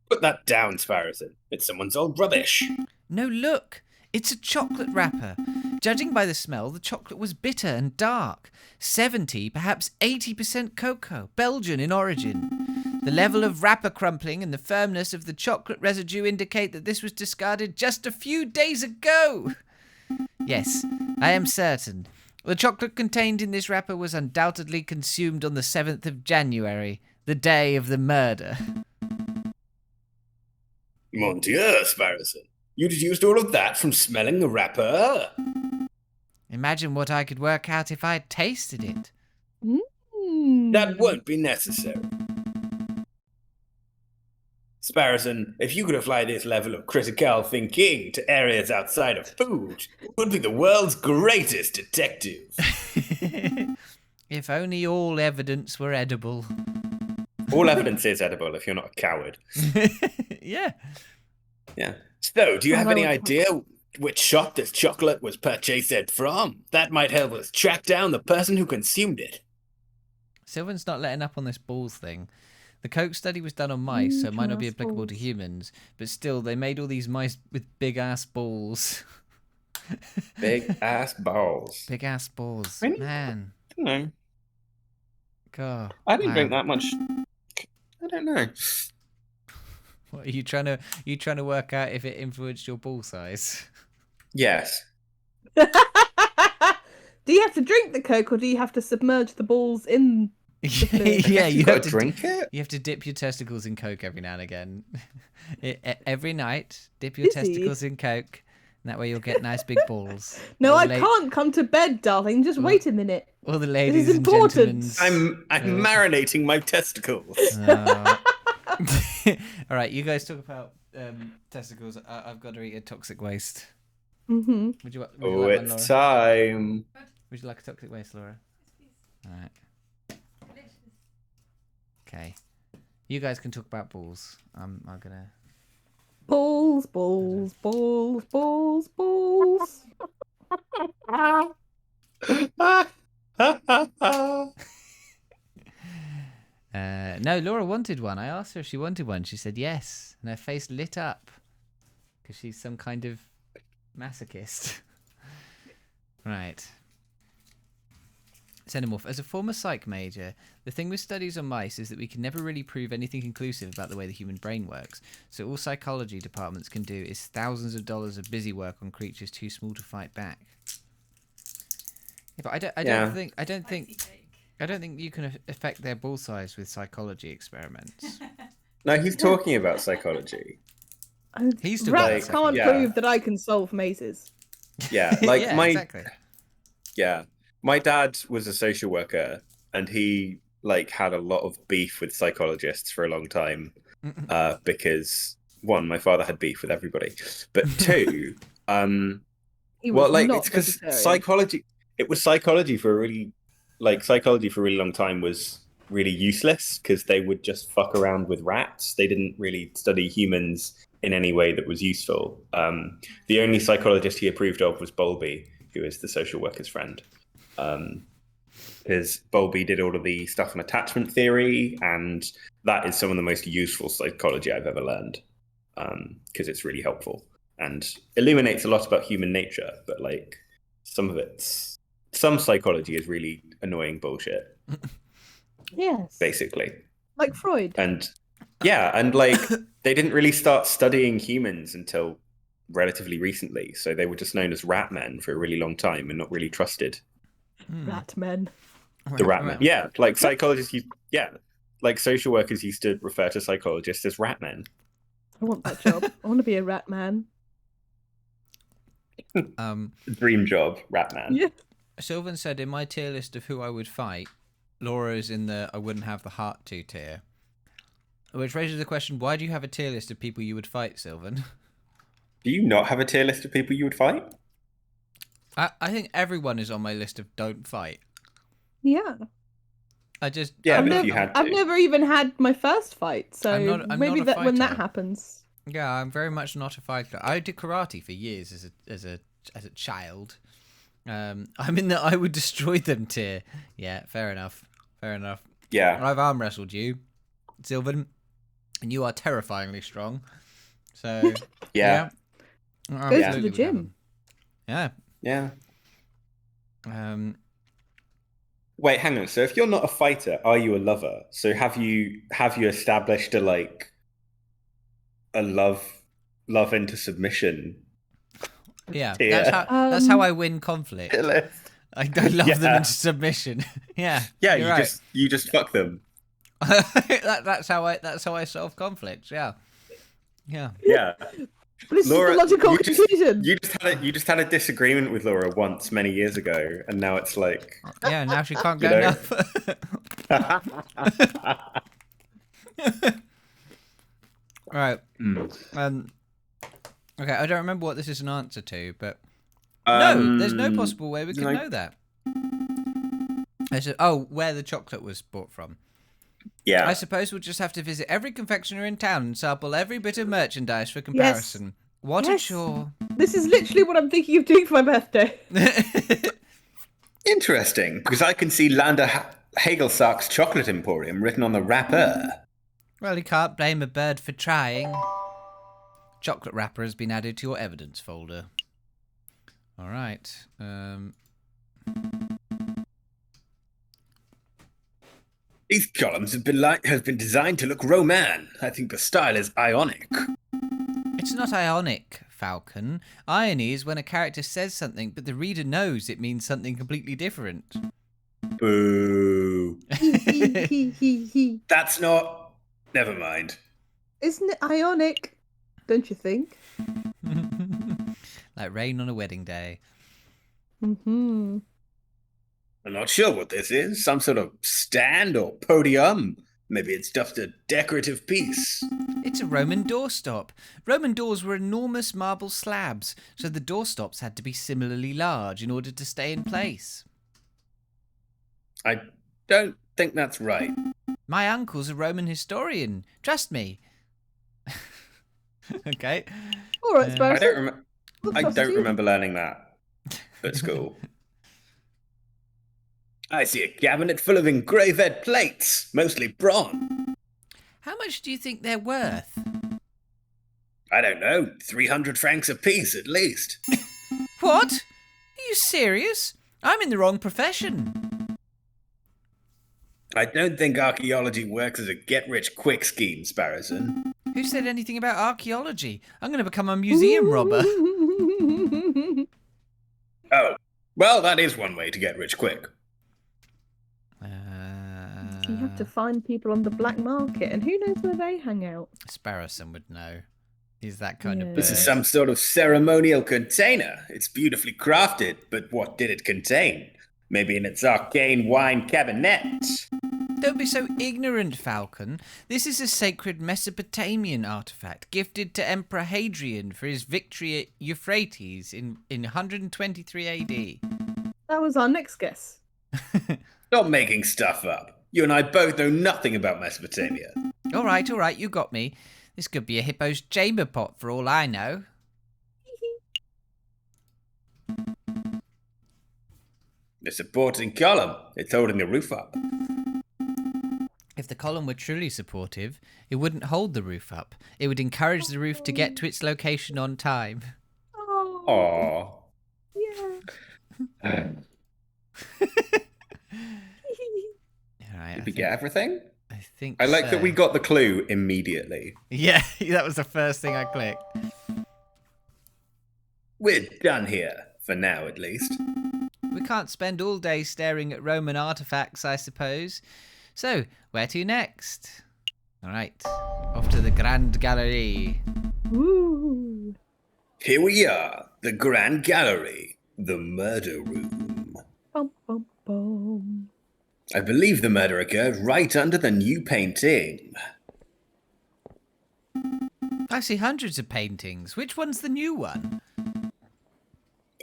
Put that down, Sparrowson. It's someone's old rubbish. No, look. It's a chocolate wrapper. Judging by the smell, the chocolate was bitter and dark. 70, perhaps 80% cocoa, Belgian in origin. The level of wrapper crumpling and the firmness of the chocolate residue indicate that this was discarded just a few days ago. Yes, I am certain. The chocolate contained in this wrapper was undoubtedly consumed on the 7th of January, the day of the murder. Mon Dieu, Sparrowson. You deduced all of that from smelling the wrapper? Imagine what I could work out if I'd tasted it. That won't be necessary. Sparrowson, if you could apply this level of critical thinking to areas outside of food, you would be the world's greatest detective. If only all evidence were edible. All evidence is edible if you're not a coward. Yeah. Yeah. So, do you have any idea which shop this chocolate was purchased from? That might help us track down the person who consumed it. Sylvan's not letting up on this balls thing. The Coke study was done on mice, so it might not be applicable to humans. But still, they made all these mice with big-ass balls. Big-ass balls. Big-ass balls. Really? Man. I don't know. God. I didn't drink that much. I don't know. What, are you trying to work out if it influenced your ball size? Yes. Do you have to drink the Coke or do you have to submerge the balls in the fluid? Yeah, you have to drink it. You have to dip your testicles in Coke every now and again. Every night, dip your testicles in Coke, That way you'll get nice big balls. No, All I la- can't come to bed, darling. Just wait a minute. All the This ladies is and important. gentlemen. I'm marinating my testicles. All right, you guys talk about testicles. I've got to eat a toxic waste. Mm-hmm. Would you like Oh, one, Laura? it's time. Would you like a toxic waste, Laura? All right. Okay. You guys can talk about balls. I'm gonna. Balls, balls, balls, balls, balls. No, Laura wanted one. I asked her if she wanted one. She said yes, and her face lit up because she's some kind of masochist. Right. Xenomorph, as a former psych major, the thing with studies on mice is that we can never really prove anything conclusive about the way the human brain works. So all psychology departments can do is thousands of dollars of busy work on creatures too small to fight back. Yeah, but I don't think you can affect their ball size with psychology experiments. No, he's talking about psychology. He's talking Rats about can't prove that I can solve mazes. Yeah, like yeah, exactly. Yeah. My dad was a social worker, and he had a lot of beef with psychologists for a long time, because one, my father had beef with everybody, but two, it's because psychology. It was psychology for a really long time was really useless because they would just fuck around with rats. They didn't really study humans in any way that was useful. The only psychologist he approved of was Bowlby, who is the social worker's friend. Because Bowlby did all of the stuff on attachment theory, and that is some of the most useful psychology I've ever learned, because it's really helpful and illuminates a lot about human nature, but some psychology is really annoying bullshit. Yes. Basically. Like Freud. And they didn't really start studying humans until relatively recently, so they were just known as rat men for a really long time and not really trusted. Rat men. The rat men. Yeah, psychologists, social workers used to refer to psychologists as rat men. I want that job. I want to be a rat man. Dream job, rat man. Yeah. Sylvan said, in my tier list of who I would fight, Laura is in the I wouldn't have the heart to tier. Which raises the question, why do you have a tier list of people you would fight, Sylvan? Do you not have a tier list of people you would fight? I think everyone is on my list of don't fight. Yeah. I've never even had my first fight, so I'm maybe not a when that fighter. happens. Yeah, I'm very much not a fighter. I did karate for years as a child. I'm in the I would destroy them tier. Yeah, fair enough. Yeah. I've arm wrestled you, Sylvan, and you are terrifyingly strong. So yeah. Go to the gym. Yeah. Yeah. Wait, hang on. So if you're not a fighter, are you a lover? So have you established a love into submission? Yeah, tier? that's how I win conflict. I love them into submission. Yeah. Yeah, you're you just fuck them. that's how I solve conflicts. Yeah. Yeah. This Laura, is the logical conclusion. You just had a disagreement with Laura once many years ago, and now it's like yeah, now she can't get enough. Right. Okay, I don't remember what this is an answer to, but no, there's no possible way we could know that. I said, where the chocolate was bought from. Yeah. I suppose we'll just have to visit every confectioner in town and sample every bit of merchandise for comparison. Yes. What a chore. This is literally what I'm thinking of doing for my birthday. Interesting, because I can see Lander Hagelsack's Chocolate Emporium written on the wrapper. Well, you can't blame a bird for trying. Chocolate wrapper has been added to your evidence folder. All right. These columns have been designed to look Roman. I think the style is Ionic. It's not Ionic, Falcon. Irony is when a character says something, but the reader knows it means something completely different. Boo. That's not... Never mind. Isn't it Ionic? Don't you think? Like rain on a wedding day. Mm-hmm. I'm not sure what this is. Some sort of stand or podium. Maybe it's just a decorative piece. It's a Roman doorstop. Roman doors were enormous marble slabs, so the doorstops had to be similarly large in order to stay in place. I don't think that's right. My uncle's a Roman historian. Trust me. Okay. All right, I Sparrow. don't remember learning that at school. I see a cabinet full of engraved plates, mostly bronze. How much do you think they're worth? I don't know, 300 francs apiece at least. What? Are you serious? I'm in the wrong profession. I don't think archaeology works as a get-rich-quick scheme, Sparrowson. Who said anything about archaeology? I'm going to become a museum robber. Oh, well, that is one way to get rich quick. You have to find people on the black market, and who knows where they hang out. Sparrowson would know. He's that kind of bird. This is some sort of ceremonial container. It's beautifully crafted, but what did it contain? Maybe in its arcane wine cabinet. Don't be so ignorant, Falcon. This is a sacred Mesopotamian artifact gifted to Emperor Hadrian for his victory at Euphrates in 123 AD. That was our next guess. Stop making stuff up. You and I both know nothing about Mesopotamia. All right, you got me. This could be a hippo's chamber pot for all I know. The supporting column. It's holding the roof up. If the column were truly supportive, it wouldn't hold the roof up. It would encourage the roof to get to its location on time. Aww. Yeah. Did we get everything? I think I like so. that we got the clue immediately. Yeah, that was the first thing I clicked. We're done here, for now at least. We can't spend all day staring at Roman artifacts, I suppose. So, where to next? All right, off to the Grand Gallery. Ooh. Here we are, the Grand Gallery, the murder room. Bum, bum, bum. I believe the murder occurred right under the new painting. I see hundreds of paintings. Which one's the new one?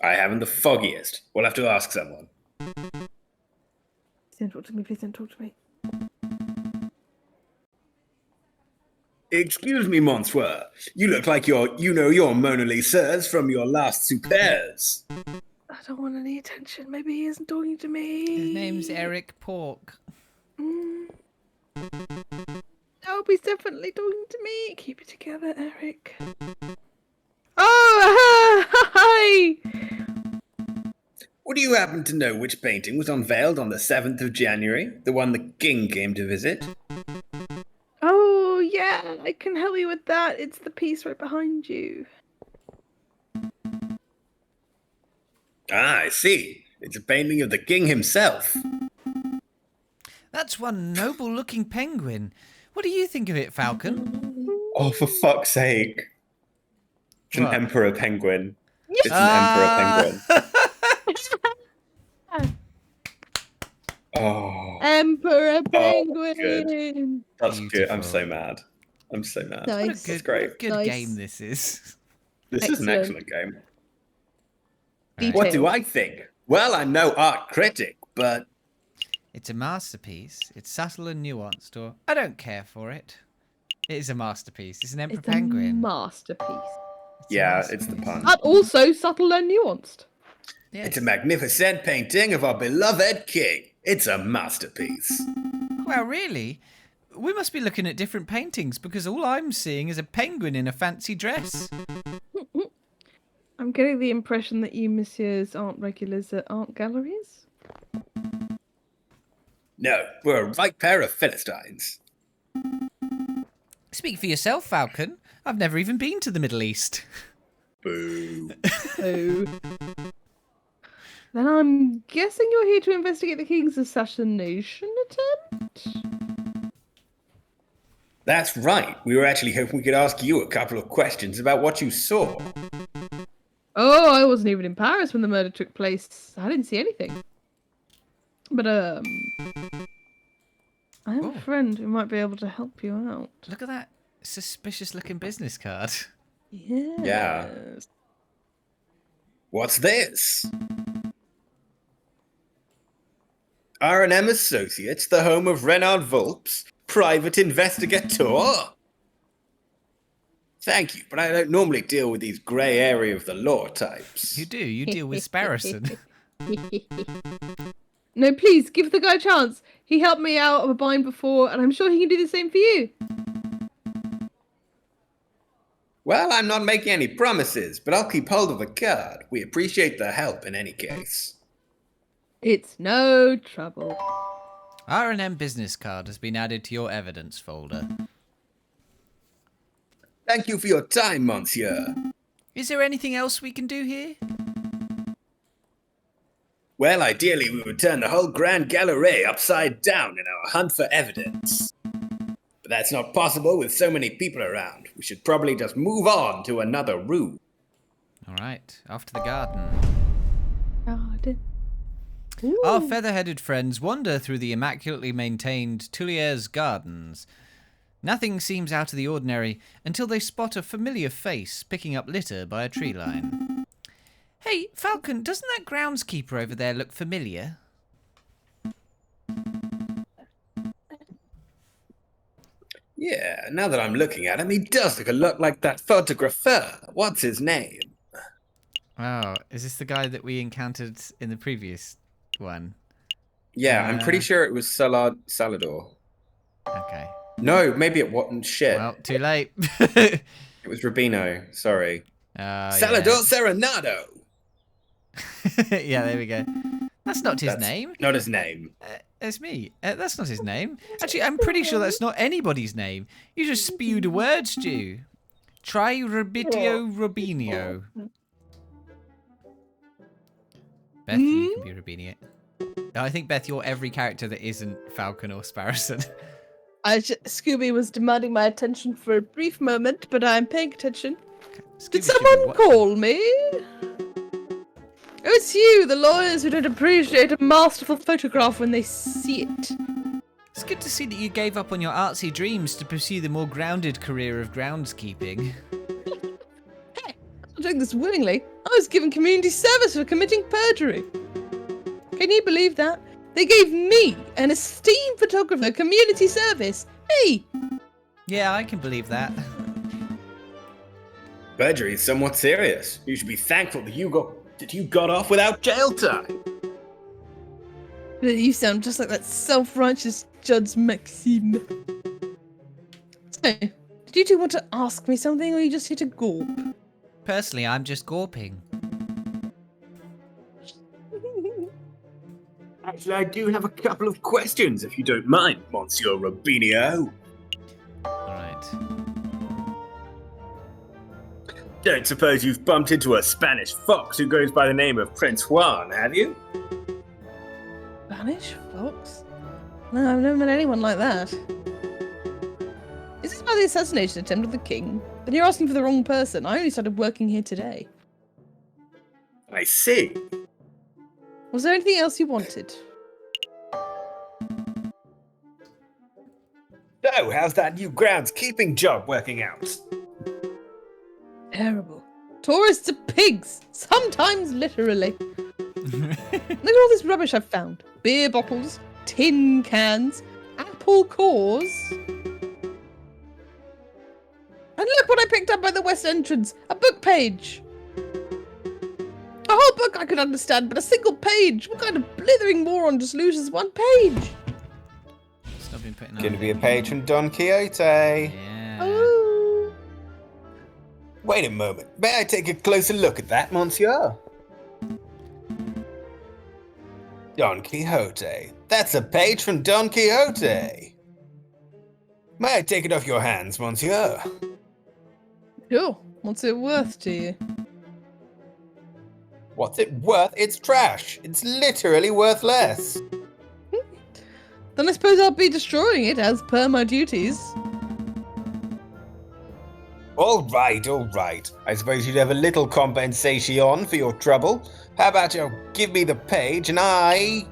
I haven't the foggiest. We'll have to ask someone. Please don't talk to me, please don't talk to me. Excuse me, Monsieur. You look like your Mona Lisa's from your last soupers. I don't want any attention. Maybe he isn't talking to me. His name's Eric Pork. Oh, he's definitely talking to me. Keep it together, Eric. Oh, hi! Would you happen to know which painting was unveiled on the 7th of January? The one the king came to visit? Oh, yeah, I can help you with that. It's the piece right behind you. Ah, I see. It's a painting of the king himself. That's one noble-looking penguin. What do you think of it, Falcon? Oh, for fuck's sake. It's an What? emperor penguin. It's an emperor penguin. Oh, Emperor Penguin! good. That's good. I'm Beautiful. so mad. I'm so mad. Nice. That's great. Good Nice. game this is. This is an Excellent. excellent game. Detailed. What do I think? Well, I'm no art critic, but It's a masterpiece. It's subtle and nuanced, or I don't care for it. It is a masterpiece. It's an emperor It's a penguin. masterpiece. It's a yeah, it's the masterpiece. pun. But also subtle and nuanced. Yes. It's a magnificent painting of our beloved king. It's a masterpiece. Well, really? We must be looking at different paintings because all I'm seeing is a penguin in a fancy dress. I'm getting the impression that you messieurs aren't regulars at art galleries. No, we're a right pair of Philistines. Speak for yourself, Falcon. I've never even been to the Middle East. Boo. Oh. Then I'm guessing you're here to investigate the king's assassination attempt? That's right. We were actually hoping we could ask you a couple of questions about what you saw. Oh, I wasn't even in Paris when the murder took place. I didn't see anything. But, I have a friend who might be able to help you out. Look at that suspicious-looking business card. Yes. Yeah. What's this? R&M Associates, the home of Renard Volpes, private investigator. Thank you, but I don't normally deal with these grey area of the law types. You do. You deal with Sparrison. No, please, give the guy a chance. He helped me out of a bind before, and I'm sure he can do the same for you. Well, I'm not making any promises, but I'll keep hold of the card. We appreciate the help in any case. It's no trouble. R&M business card has been added to your evidence folder. Thank you for your time, monsieur. Is there anything else we can do here? Well, ideally, we would turn the whole Grand Gallery upside down in our hunt for evidence. But that's not possible with so many people around. We should probably just move on to another room. All right, off to the garden. Garden. Our feather-headed friends wander through the immaculately maintained Tuilieres Gardens. Nothing seems out of the ordinary until they spot a familiar face picking up litter by a tree line. Hey, Falcon, doesn't that groundskeeper over there look familiar? Yeah, now that I'm looking at him, he does look a lot like that photographer. What's his name? Oh, is this the guy that we encountered in the previous one? Yeah, I'm pretty sure it was Salador. Okay. No, maybe it wasn't. Shit. Well, too late. It was Rubino. Sorry. Salador Serenado. Yeah, there we go. That's not his name. Not his name. It's me. That's not his name. Actually, I'm pretty sure that's not anybody's name. You just spewed a word, Stu. Try Rabitio Robinio. Beth, you can be Robinio. I think, Beth, you're every character that isn't Falcon or Sparrison. Scooby was demanding my attention for a brief moment, but I'm paying attention. Scooby Did someone call me? Oh, it's you, the lawyers who don't appreciate a masterful photograph when they see it. It's good to see that you gave up on your artsy dreams to pursue the more grounded career of groundskeeping. Hey, I'm doing this willingly. I was given community service for committing perjury. Can you believe that? They gave me, an esteemed photographer, community service. Me! Yeah, I can believe that. Perjury is somewhat serious. You should be thankful that you got off without jail time. You sound just like that self-righteous Judge Maxime. So, did you two want to ask me something, or are you just here to gawp? Personally, I'm just gawping. Actually, I do have a couple of questions, if you don't mind, Monsieur Robinio. Alright. Don't suppose you've bumped into a Spanish fox who goes by the name of Prince Juan, have you? Spanish fox? No, I've never met anyone like that. Is this about the assassination attempt of the king? Then you're asking for the wrong person. I only started working here today. I see. Was there anything else you wanted? So, how's that new groundskeeping job working out? Terrible. Tourists are pigs. Sometimes literally. Look at all this rubbish I've found. Beer bottles, tin cans, apple cores. And look what I picked up by the west entrance. A book page. A whole book I could understand, but a single page. What kind of blithering moron just loses one page? Stop being putting Gonna be a page from Don Quixote. Yeah. Oh. Wait a moment. May I take a closer look at that, monsieur? Don Quixote. That's a page from Don Quixote. May I take it off your hands, monsieur? Sure. What's it worth to you? What's it worth? It's trash. It's literally worth less. Then I suppose I'll be destroying it as per my duties. All All right. I suppose you'd have a little compensation for your trouble. How about you give me the page and I...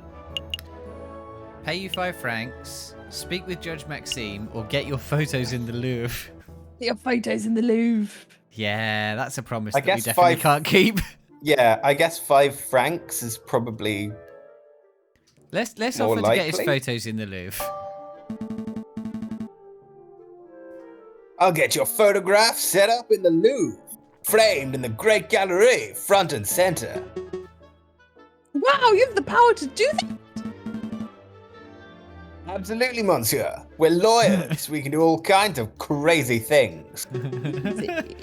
Pay you 5 francs, speak with Judge Maxime, or get your photos in the Louvre. Your photos in the Louvre. Yeah, that's a promise I that we guess definitely 5 can't keep. Yeah, I guess 5 francs is probably... Let's more offer to get his likely. photos in the Louvre. I'll get your photograph set up in the Louvre, framed in the Great Gallery, front and center. Wow, you have the power to do that. Absolutely, monsieur. We're lawyers. We can do all kinds of crazy things. Then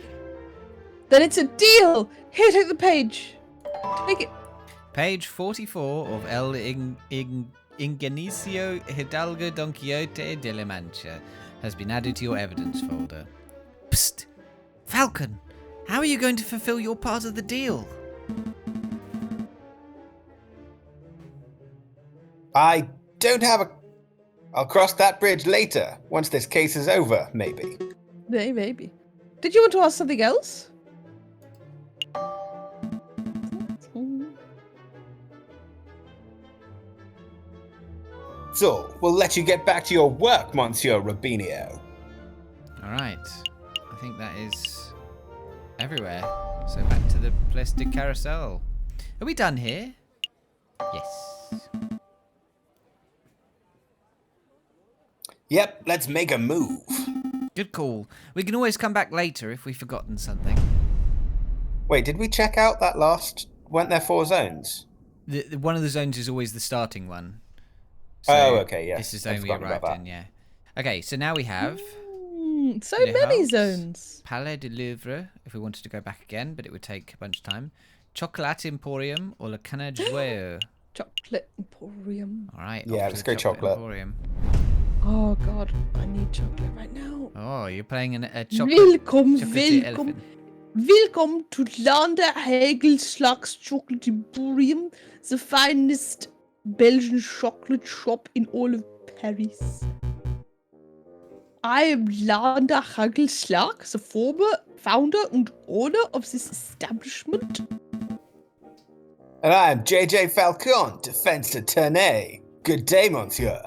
it's a deal. Here, take the page. Take it. Page 44 of El Ingenicio Hidalgo Don Quixote de la Mancha has been added to your evidence folder. Psst! Falcon, how are you going to fulfill your part of the deal? I don't have a... I'll cross that bridge later, once this case is over, maybe. Maybe. Did you want to ask something else? So, we'll let you get back to your work, Monsieur Rubinio. All right. I think that is everywhere. So back to the Place de Carousel. Are we done here? Yes. Yep, let's make a move. Good call. We can always come back later if we've forgotten something. Wait, did we check out that last... Weren't there 4 zones? One of the zones is always the starting one. Oh, okay, yeah. This is the zone we arrived in, yeah. Okay, so now we have... So Le many House, zones. Palais de Louvre, if we wanted to go back again, but it would take a bunch of time. Chocolat Emporium or Le Canard Joueur. Chocolate Emporium. All right. Yeah, off to let's the go chocolate. Emporium. Oh god, I need chocolate right now. Oh, you're playing a chocolate. Welkom. elephant. Welcome to Lander Hagelslags Chocolate Emporium, the finest Belgian chocolate shop in all of Paris. I am Lander Hagelslag, the former founder and owner of this establishment. And I am JJ Falcon, Defense Attorney. Good day, monsieur.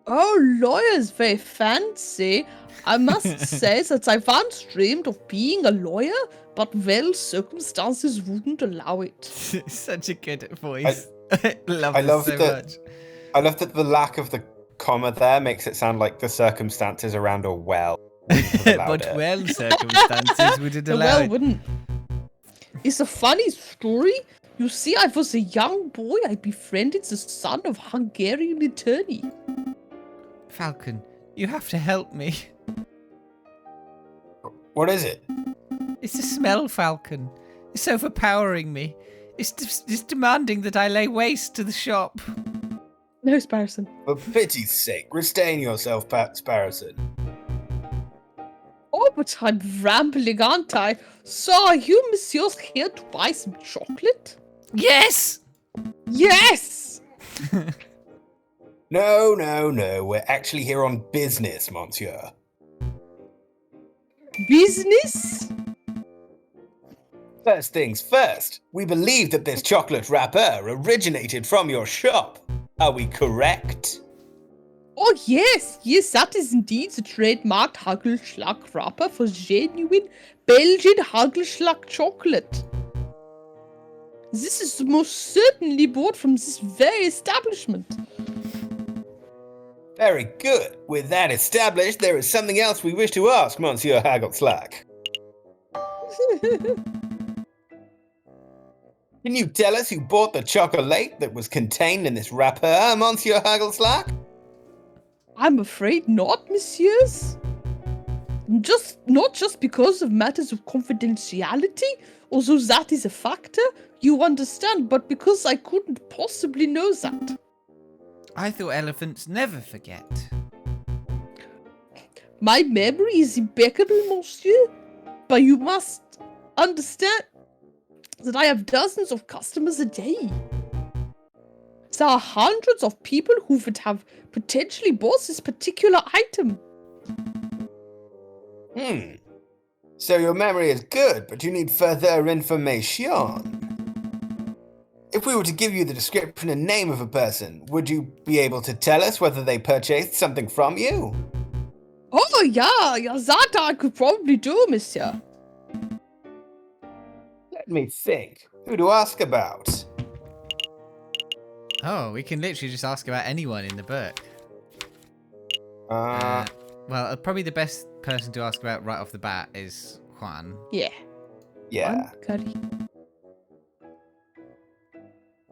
Oh, lawyers, very fancy. I must say that I once dreamed of being a lawyer, but well, circumstances wouldn't allow it. Such a good voice. I love this so much. I love that the lack of the comma there makes it sound like the circumstances around a well. But well, circumstances wouldn't allow it. Wouldn't. It's a funny story. You see, I was a young boy. I befriended the son of Hungarian attorney. Falcon, you have to help me. What is it? It's the smell, Falcon. It's overpowering me. It's demanding that I lay waste to the shop. No, Sparrowson. For pity's sake, restrain yourself, Sparrowson. Oh, but I'm rambling, aren't I? So are you, messieurs, here to buy some chocolate? Yes! Yes! No. We're actually here on business, monsieur. Business? First things first, we believe that this chocolate wrapper originated from your shop. Are we correct? Oh, yes, that is indeed the trademarked Hagelslag wrapper for genuine Belgian Hagelslag chocolate. This is most certainly bought from this very establishment. Very good. With that established, there is something else we wish to ask, Monsieur Hagelslag. Can you tell us who bought the chocolate that was contained in this wrapper, Monsieur Hagelslag? I'm afraid not, messieurs. Not just because of matters of confidentiality, although that is a factor, you understand, but because I couldn't possibly know that. I thought elephants never forget. My memory is impeccable, monsieur, but you must understand that I have dozens of customers a day. There are hundreds of people who would have potentially bought this particular item. So your memory is good, but you need further information. If we were to give you the description and name of a person, would you be able to tell us whether they purchased something from you? Oh, yeah, that I could probably do, monsieur. Let me think. Who to ask about? Oh, we can literally just ask about anyone in the book. Well, probably the best person to ask about right off the bat is Juan. Yeah. Yeah. Curry.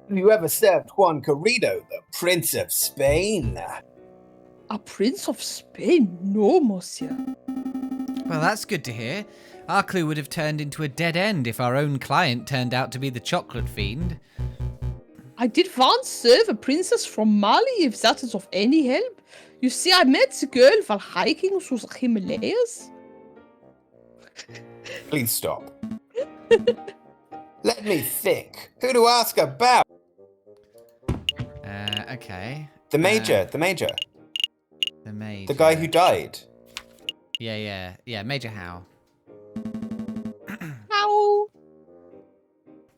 Have you ever served Juan Corrido, the Prince of Spain? A Prince of Spain? No, monsieur. Well, that's good to hear. Our clue would have turned into a dead end if our own client turned out to be the chocolate fiend. I did once serve a princess from Mali, if that is of any help. You see, I met the girl while hiking through the Himalayas. Please stop. Let me think. Who to ask about? Okay. The Major. The Major. The guy who died. Yeah. Major Howe. How?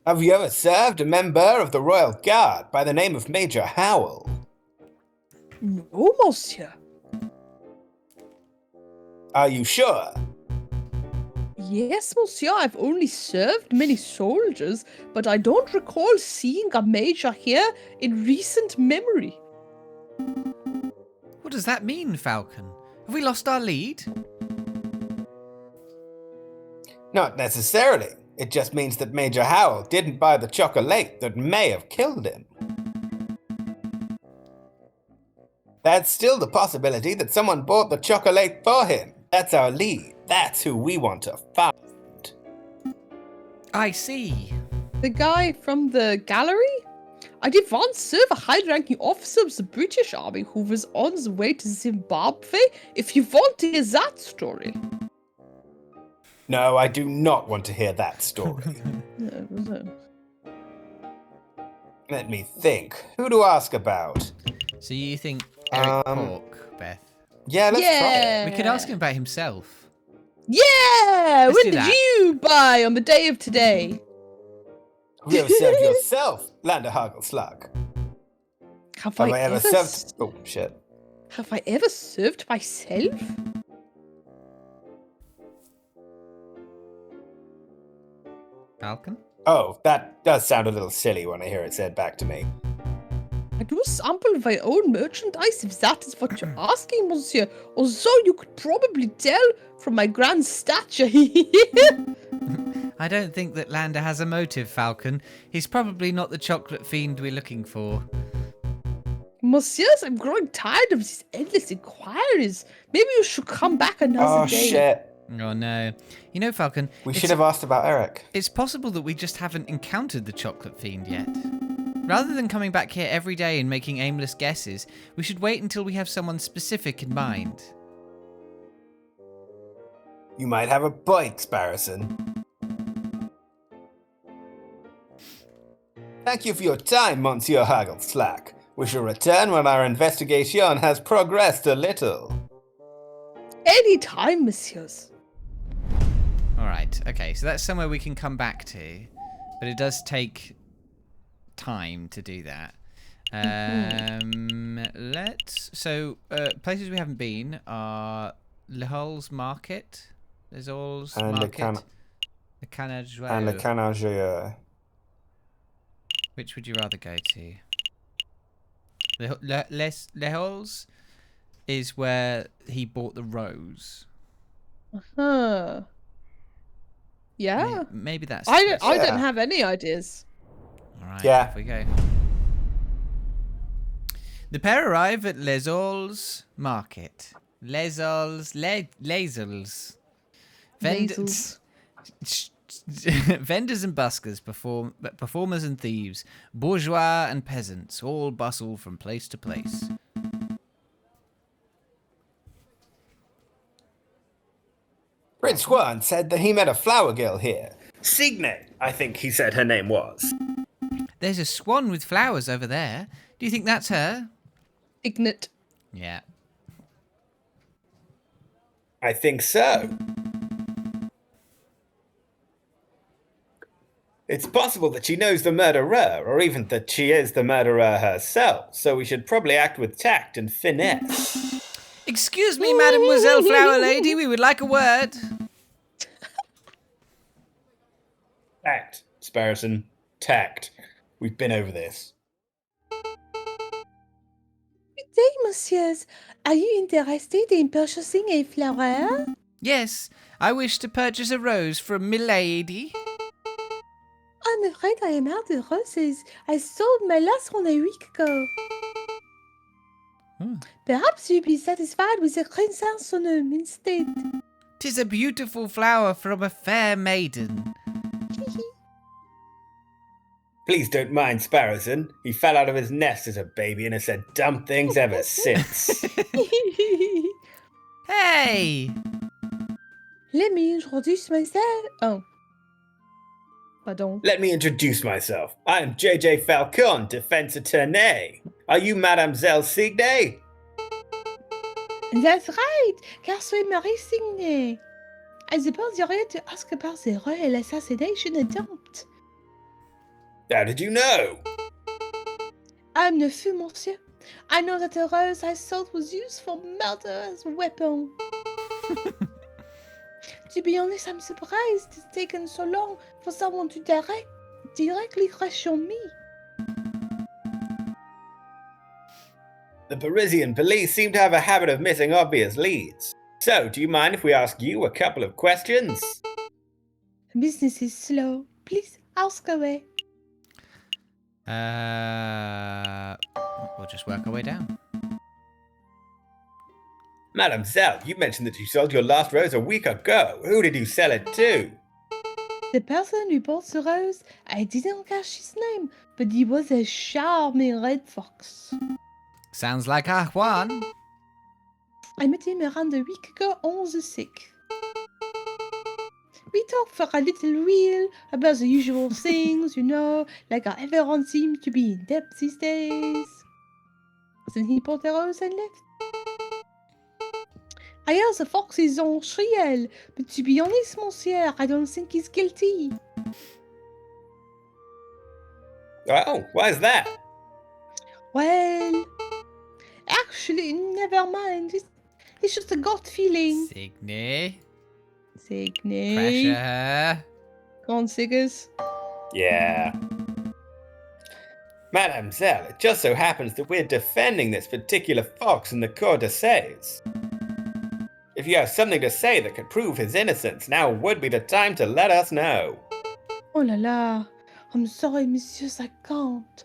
Have you ever served a member of the Royal Guard by the name of Major Howell? No, monsieur. Are you sure? Yes, monsieur, I've only served many soldiers, but I don't recall seeing a major here in recent memory. What does that mean, Falcon? Have we lost our lead? Not necessarily. It just means that Major Howell didn't buy the chocolate that may have killed him. That's still the possibility that someone bought the chocolate for him. That's our lead. That's who we want to find. I see. The guy from the gallery? I did once serve a high-ranking officer of the British Army who was on the way to Zimbabwe, if you want to hear that story. No, I do not want to hear that story. Let me think. Who to ask about? So you think Eric Cork, Beth? Yeah, let's try it. We could ask him about himself. Yeah! Let's When do did that. you buy on the day of today? Have you ever served yourself, Lander Hagelslag? Have Have I I ever served... Oh, shit. Have I ever served myself? Falcon? Oh, that does sound a little silly when I hear it said back to me. I do sample my own merchandise if that is what you're asking, monsieur. Although you could probably tell from my grand stature. I don't think that Lander has a motive, Falcon. He's probably not the chocolate fiend we're looking for. Monsieurs, I'm growing tired of these endless inquiries. Maybe you should come back another day. Oh, shit. Oh, no. You know, Falcon... We should have asked about Eric. It's possible that we just haven't encountered the chocolate fiend yet. Rather than coming back here every day and making aimless guesses, we should wait until we have someone specific in mind. You might have a point, Sparrison. Thank you for your time, Monsieur Hagelslack. We shall return when our investigation has progressed a little. Any time, messieurs. Alright, okay, so that's somewhere we can come back to, but it does take time to do that. Places we haven't been are Lehol's Market, Lesol's And Market, the Canage And the Canage. Which would you rather go to? Lehol's is where he bought the rose. Huh. Yeah. Maybe that's. I don't have any ideas. All right. Yeah. Off we go. The pair arrive at Lesol's Market. Lesol's. Vendors and buskers, performers and thieves, bourgeois and peasants, all bustle from place to place. Prince Juan said that he met a flower girl here. Signet, I think he said her name was. There's a swan with flowers over there. Do you think that's her? Signet. Yeah. I think so. It's possible that she knows the murderer, or even that she is the murderer herself, so we should probably act with tact and finesse. Excuse me, Mademoiselle Flower Lady, we would like a word. Tact, Sparrowson. Tact. We've been over this. Good day, messieurs. Are you interested in purchasing a flower? Yes, I wish to purchase a rose from Milady. I'm afraid I am out of roses. I sold my last one a week ago. Perhaps you'd be satisfied with a chrysanthemum instead. 'Tis a beautiful flower from a fair maiden. Please don't mind Sparrowson. He fell out of his nest as a baby and has said dumb things ever since. Hey! Let me introduce myself. Oh. Pardon. Let me introduce myself. I am JJ Falcon, Defense Attorney. Are you Mademoiselle Signe? That's right, car soy Marie Signe. I suppose you're here to ask about the royal assassination attempt. How did you know? I'm the fou, monsieur. I know that the rose I sold was used for murder as a weapon. To be honest, I'm surprised it's taken so long for someone to directly question me. The Parisian police seem to have a habit of missing obvious leads. So, do you mind if we ask you a couple of questions? Business is slow. Please ask away. We'll just work our way down. Mademoiselle, you mentioned that you sold your last rose a week ago. Who did you sell it to? The person who bought the rose, I didn't catch his name, but he was a charming red fox. Sounds like a Juan. I met him around a week ago on the sick. We talked for a little while about the usual things, like how everyone seems to be in debt these days. Then he bought a rose and left. I hear the fox is on trial, but to be honest, monsieur, I don't think he's guilty. Oh, why is that? Well, actually, never mind. It's just a gut feeling. Signe. Pressure her. Come on, Siggers. Yeah. Mademoiselle, it just so happens that we're defending this particular fox in the court d'assises. If you have something to say that could prove his innocence, now would be the time to let us know. Oh la la. I'm sorry, monsieur, I can't.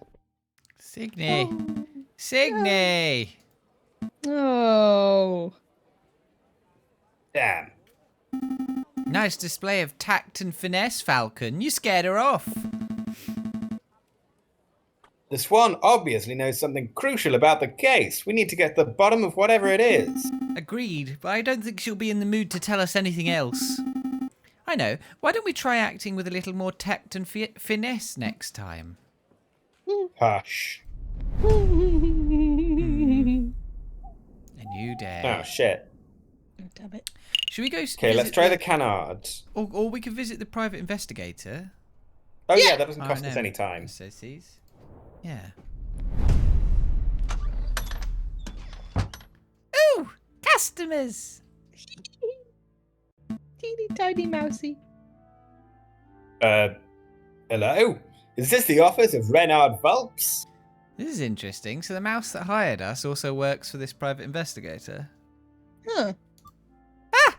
Signe. Signe. Oh. Damn. Nice display of tact and finesse, Falcon. You scared her off. The Swan obviously knows something crucial about the case. We need to get to the bottom of whatever it is. Agreed, but I don't think she'll be in the mood to tell us anything else. I know. Why don't we try acting with a little more tact and finesse next time? Hush. A new day. Oh, shit. Oh, damn it. Should we go... Okay, let's try the canards. Or we could visit the private investigator. Oh, yeah, that doesn't cost us any time. SOCs. Yeah. Ooh! Customers! Teeny tiny mousy. Hello? Is this the office of Renard Volps? This is interesting. So the mouse that hired us also works for this private investigator. Huh. Ah!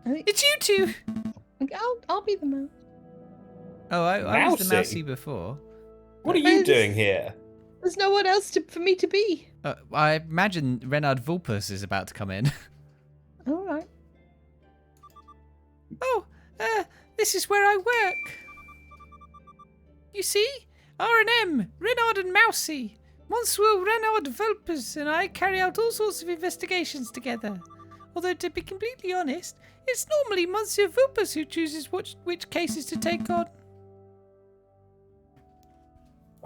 It's you two! I'll be the mouse. Oh, I was the Mousy? mousey before. What are you doing here? There's no one else for me to be. I imagine Renard Vulpus is about to come in. All right. Oh, this is where I work. You see? R&M, Renard and Mousy. Monsieur Renard Vulpus and I carry out all sorts of investigations together. Although, to be completely honest, it's normally Monsieur Vulpus who chooses which cases to take on.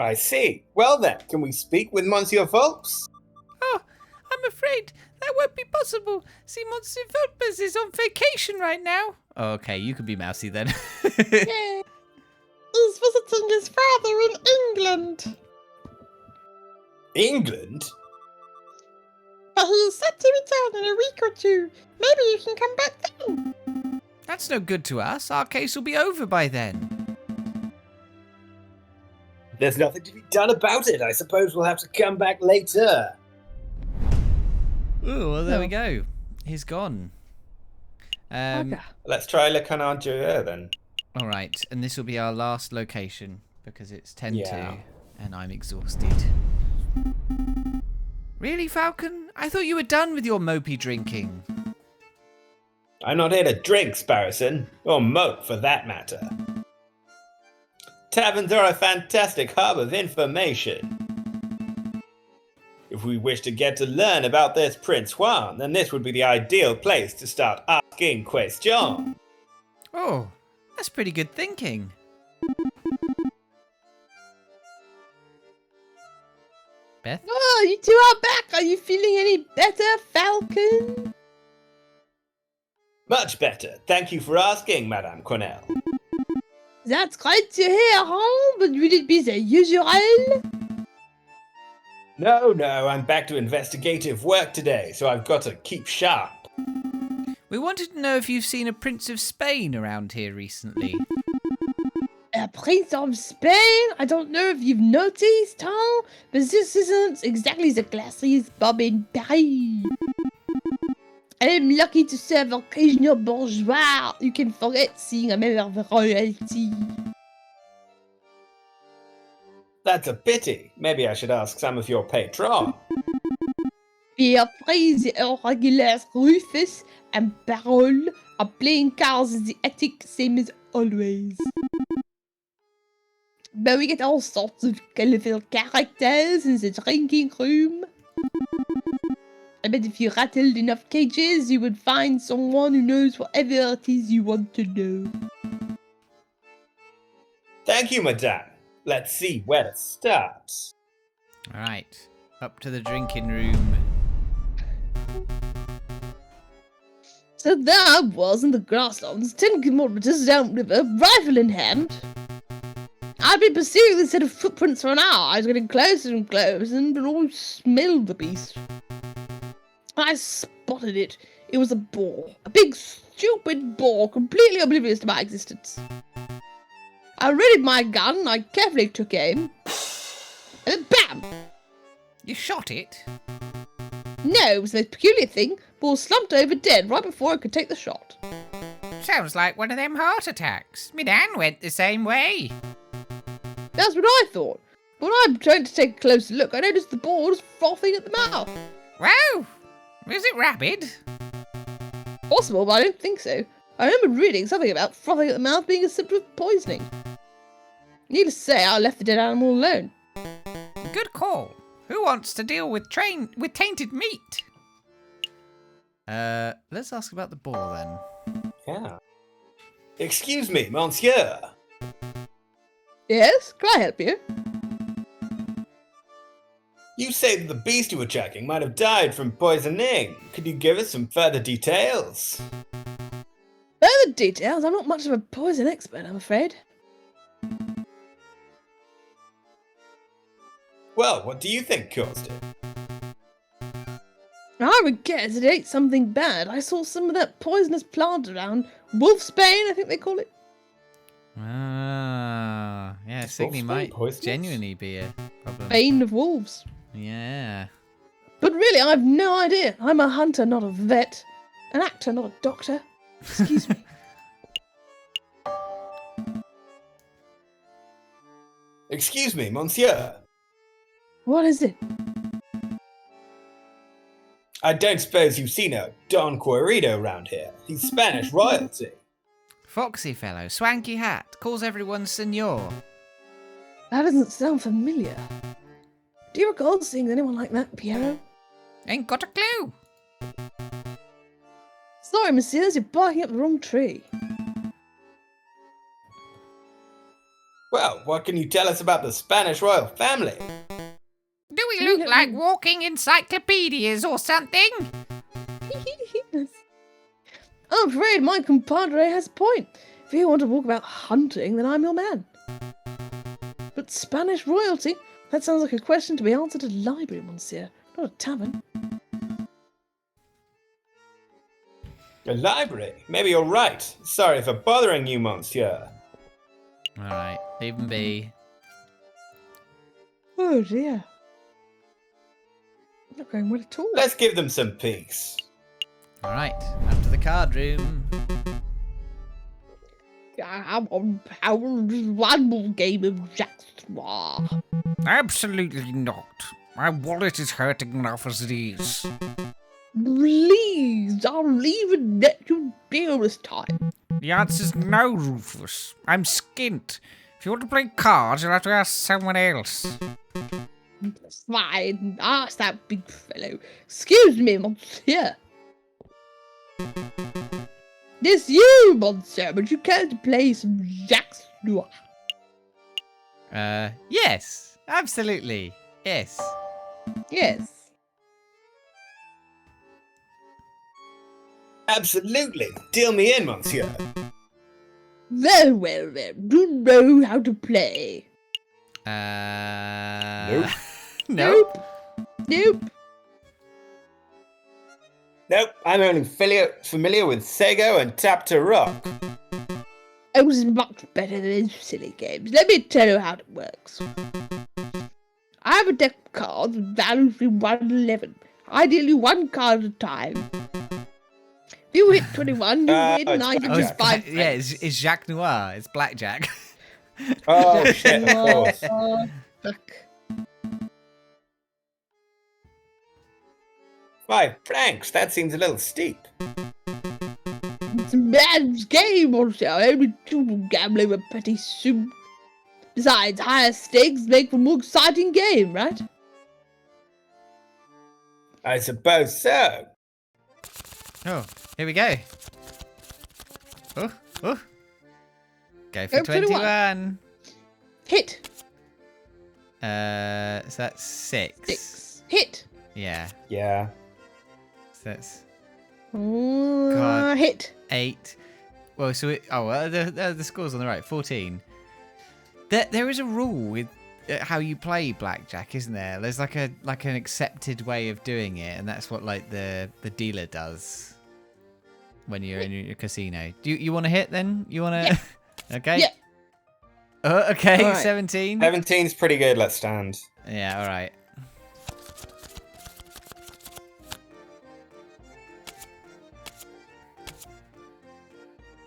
I see. Well then, can we speak with Monsieur Volps? Oh, I'm I'm afraid that won't be possible. See, Monsieur Vulpes is on vacation right now. Okay, you can be Mousy then. Yeah. He's visiting his father in England. England? But he's set to return in a week or two. Maybe you can come back then. That's no good to us. Our case will be over by then. There's nothing to be done about it. I suppose we'll have to come back later. Oh, well, there we go. He's gone. Let's try Le Canard Joueur then. All right, and this will be our last location because it's 10 to, Yeah. and I'm exhausted. Really, Falcon? I thought you were done with your mopey drinking. I'm not here to drink, Sparrowson, or mope for that matter. Taverns are a fantastic hub of information. If we wish to get to learn about this Prince Juan, then this would be the ideal place to start asking questions. Oh, that's pretty good thinking. Beth? Oh, you two are back. Are you feeling any better, Falcon? Much better. Thank you for asking, Madame Cornell. That's great to hear, huh? But will it be the usual? No, I'm back to investigative work today, so I've got to keep sharp. We wanted to know if you've seen a Prince of Spain around here recently. A Prince of Spain? I don't know if you've noticed, huh? But this isn't exactly the classiest pub in Paris. I am lucky to serve occasional bourgeois. You can forget seeing a member of royalty. That's a pity. Maybe I should ask some of your patrons. Feel free, the regulars Rufus and Parole are playing cards in the attic, same as always. But we get all sorts of colorful characters in the drinking room. I bet if you rattled enough cages, you would find someone who knows whatever it is you want to know. Thank you, Madame. Let's see where to start. All right, up to the drinking room. So there I was in the grasslands, 10 kilometers downriver, rifle in hand. I'd been pursuing this set of footprints for an hour. I was getting closer and closer, and I smelled the beast. I spotted it. It was a boar. A big, stupid boar, completely oblivious to my existence. I readied my gun, I carefully took aim, and then BAM! You shot it? No, it was the most peculiar thing. Boar slumped over dead right before I could take the shot. Sounds like one of them heart attacks. Me Dan went the same way. That's what I thought. When I tried to take a closer look, I noticed the boar was frothing at the mouth. Wow! Was it rabid? Possible, but I don't think so. I remember reading something about frothing at the mouth being a symptom of poisoning. Needless to say, I left the dead animal alone. Good call. Who wants to deal with tainted meat? Let's ask about the boar then. Yeah. Excuse me, monsieur. Yes, can I help you? You say that the beast you were tracking might have died from poisoning. Could you give us some further details? Further details? I'm not much of a poison expert, I'm afraid. Well, what do you think caused it? I would guess it ate something bad. I saw some of that poisonous plant around. Wolfsbane, I think they call it. Ah, yeah, Signe might genuinely be a problem. Bane of wolves. Yeah. But really, I have no idea. I'm a hunter, not a vet. An actor, not a doctor. Excuse me. Excuse me, monsieur. What is it? I don't suppose you've seen a Don Querido around here. He's Spanish royalty. Foxy fellow, swanky hat, calls everyone senor. That doesn't sound familiar. Do you recall seeing anyone like that, Piero? Ain't got a clue. Sorry, messieurs, you're barking up the wrong tree. Well, what can you tell us about the Spanish royal family? Do we look like walking encyclopedias or something. I'm afraid my compadre has a point. If you want to walk about hunting, then I'm your man. But Spanish royalty? That sounds like a question to be answered at a library, monsieur, not a tavern. A library? Maybe you're right. Sorry for bothering you, monsieur. Alright, leave him be. Oh dear. Not going well at all. Let's give them some peace. Alright, up to the card room. I'm on one more game of Jacques Noir. Absolutely not. My wallet is hurting enough as it is. Please, I'll even let you deal this time. The answer's no, Rufus. I'm skint. If you want to play cards, you'll have to ask someone else. Fine, ask that big fellow. Excuse me, monsieur. This you, monsieur, but you can't play some Jacques Noir. Yes. Absolutely. Yes. Yes. Absolutely. Deal me in, monsieur. Very well, then. Do you know how to play? Nope. Nope. Nope. Nope. I'm only familiar with Sego and Tap to Rock. It was much better than those silly games. Let me tell you how it works. I have a deck of cards with values between 1 and 11. Ideally, one card at a time. If you hit 21, you win, and I give you 5. Yeah, it's Jacques Noir. It's blackjack. Oh, shit, of course. Fuck. 5 francs. That seems a little steep. It's a man's game, also. Only 2 gambling with petty soup. Besides, higher stakes make for a more exciting game, right? I suppose so. Oh, here we go. Oh. Go for Go 21. Hit. So that's 6. 6. Hit. Yeah. Yeah. So that's God. Hit. 8. Well, so the score's on the right. 14. There is a rule with how you play blackjack, isn't there? There's like an accepted way of doing it, and that's what like the dealer does when you're in your casino. Do you want to hit then? You want to? Yeah. Okay. Yeah. Okay. Right. 17. 17's pretty good. Let's stand. Yeah. All right.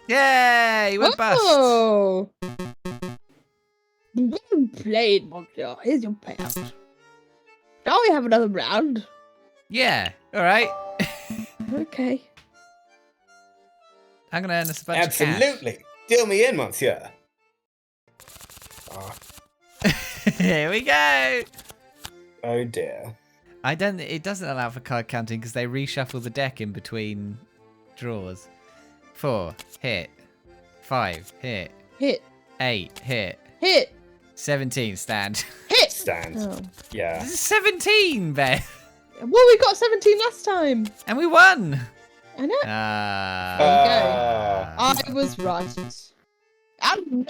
Yay! You went bust. Oh. Well played, monsieur. Here's your payout. Shall we have another round? Yeah. All right. Okay. I'm gonna earn us a bunch of Absolutely. Deal me in, monsieur. Oh, cash. Here we go. oh dear. It doesn't allow for card counting because they reshuffle the deck in between draws. 4 hit. 5 hit. Hit. 8 hit. Hit. 17 stand. Hit. Stand. Oh. Yeah. This is 17, Beth. Well, we got 17 last time. And we won. I know. Ah. I was right. I'm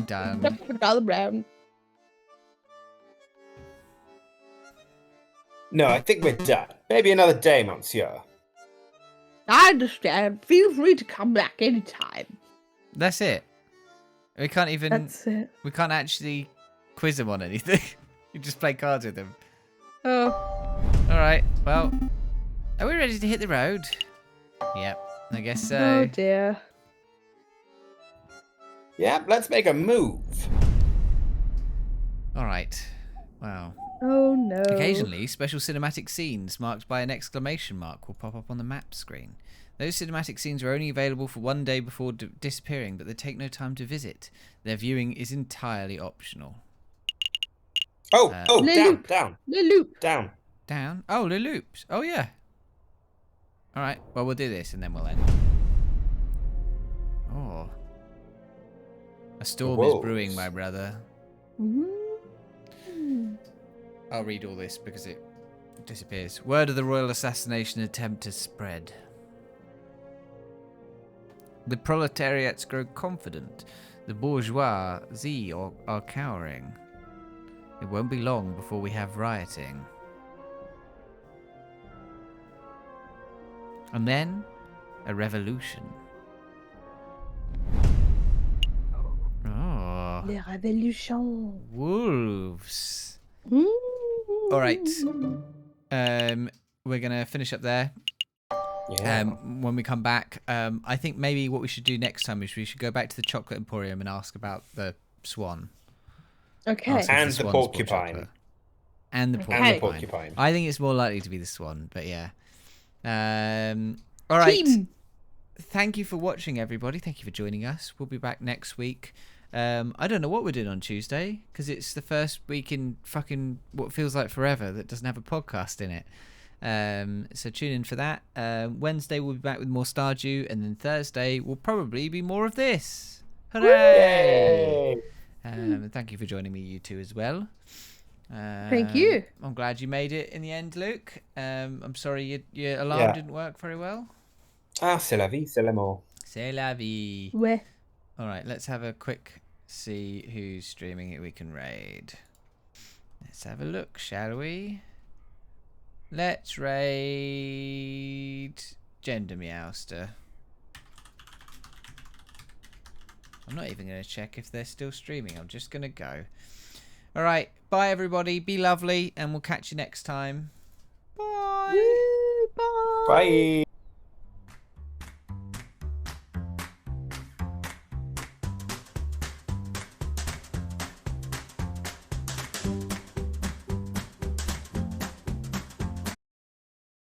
done. Another round. No, I think we're done. Maybe another day, monsieur. I understand. Feel free to come back anytime. That's it. We can't even. That's it. We can't actually quiz them on anything. You just play cards with them. Oh. All right. Well, are we ready to hit the road? Yep. I guess so. Oh dear. Yeah, let's make a move. All right. Wow. Oh no. Occasionally, special cinematic scenes marked by an exclamation mark will pop up on the map screen. Those cinematic scenes are only available for one day before disappearing, but they take no time to visit. Their viewing is entirely optional. Down. Le loop. Down. Down? Oh, the loops. Oh, yeah. All right. Well, we'll do this and then we'll end. Oh. A storm is brewing, my brother. Mm-hmm. I'll read all this because it disappears. Word of the royal assassination attempt has spread. The proletariats grow confident. The bourgeoisie are cowering. It won't be long before we have rioting. And then, a revolution. Oh. Les révolutions. Wolves. All right. We're going to finish up there. Yeah. When we come back, I think maybe what we should do next time is we should go back to the Chocolate Emporium and ask about the swan. Okay. And the porcupine. And the porcupine. I think it's more likely to be the swan, but yeah. All right. Team. Thank you for watching, everybody. Thank you for joining us. We'll be back next week. I don't know what we're doing on Tuesday because it's the first week in fucking what feels like forever that doesn't have a podcast in it. So tune in for that. Wednesday we'll be back with more Stardew, and then Thursday will probably be more of this. Hooray! Thank you for joining me, you two, as well. Thank you. I'm glad you made it in the end, Luke. I'm sorry your alarm didn't work very well. Ah, c'est la vie, c'est l'amour. C'est la vie. Ouais. All right, let's have a quick see who's streaming it we can raid. Let's have a look, shall we? Let's raid Gender Meowster. I'm not even going to check if they're still streaming. I'm just going to go. All right, bye everybody. Be lovely, and we'll catch you next time. Bye. Bye. Bye.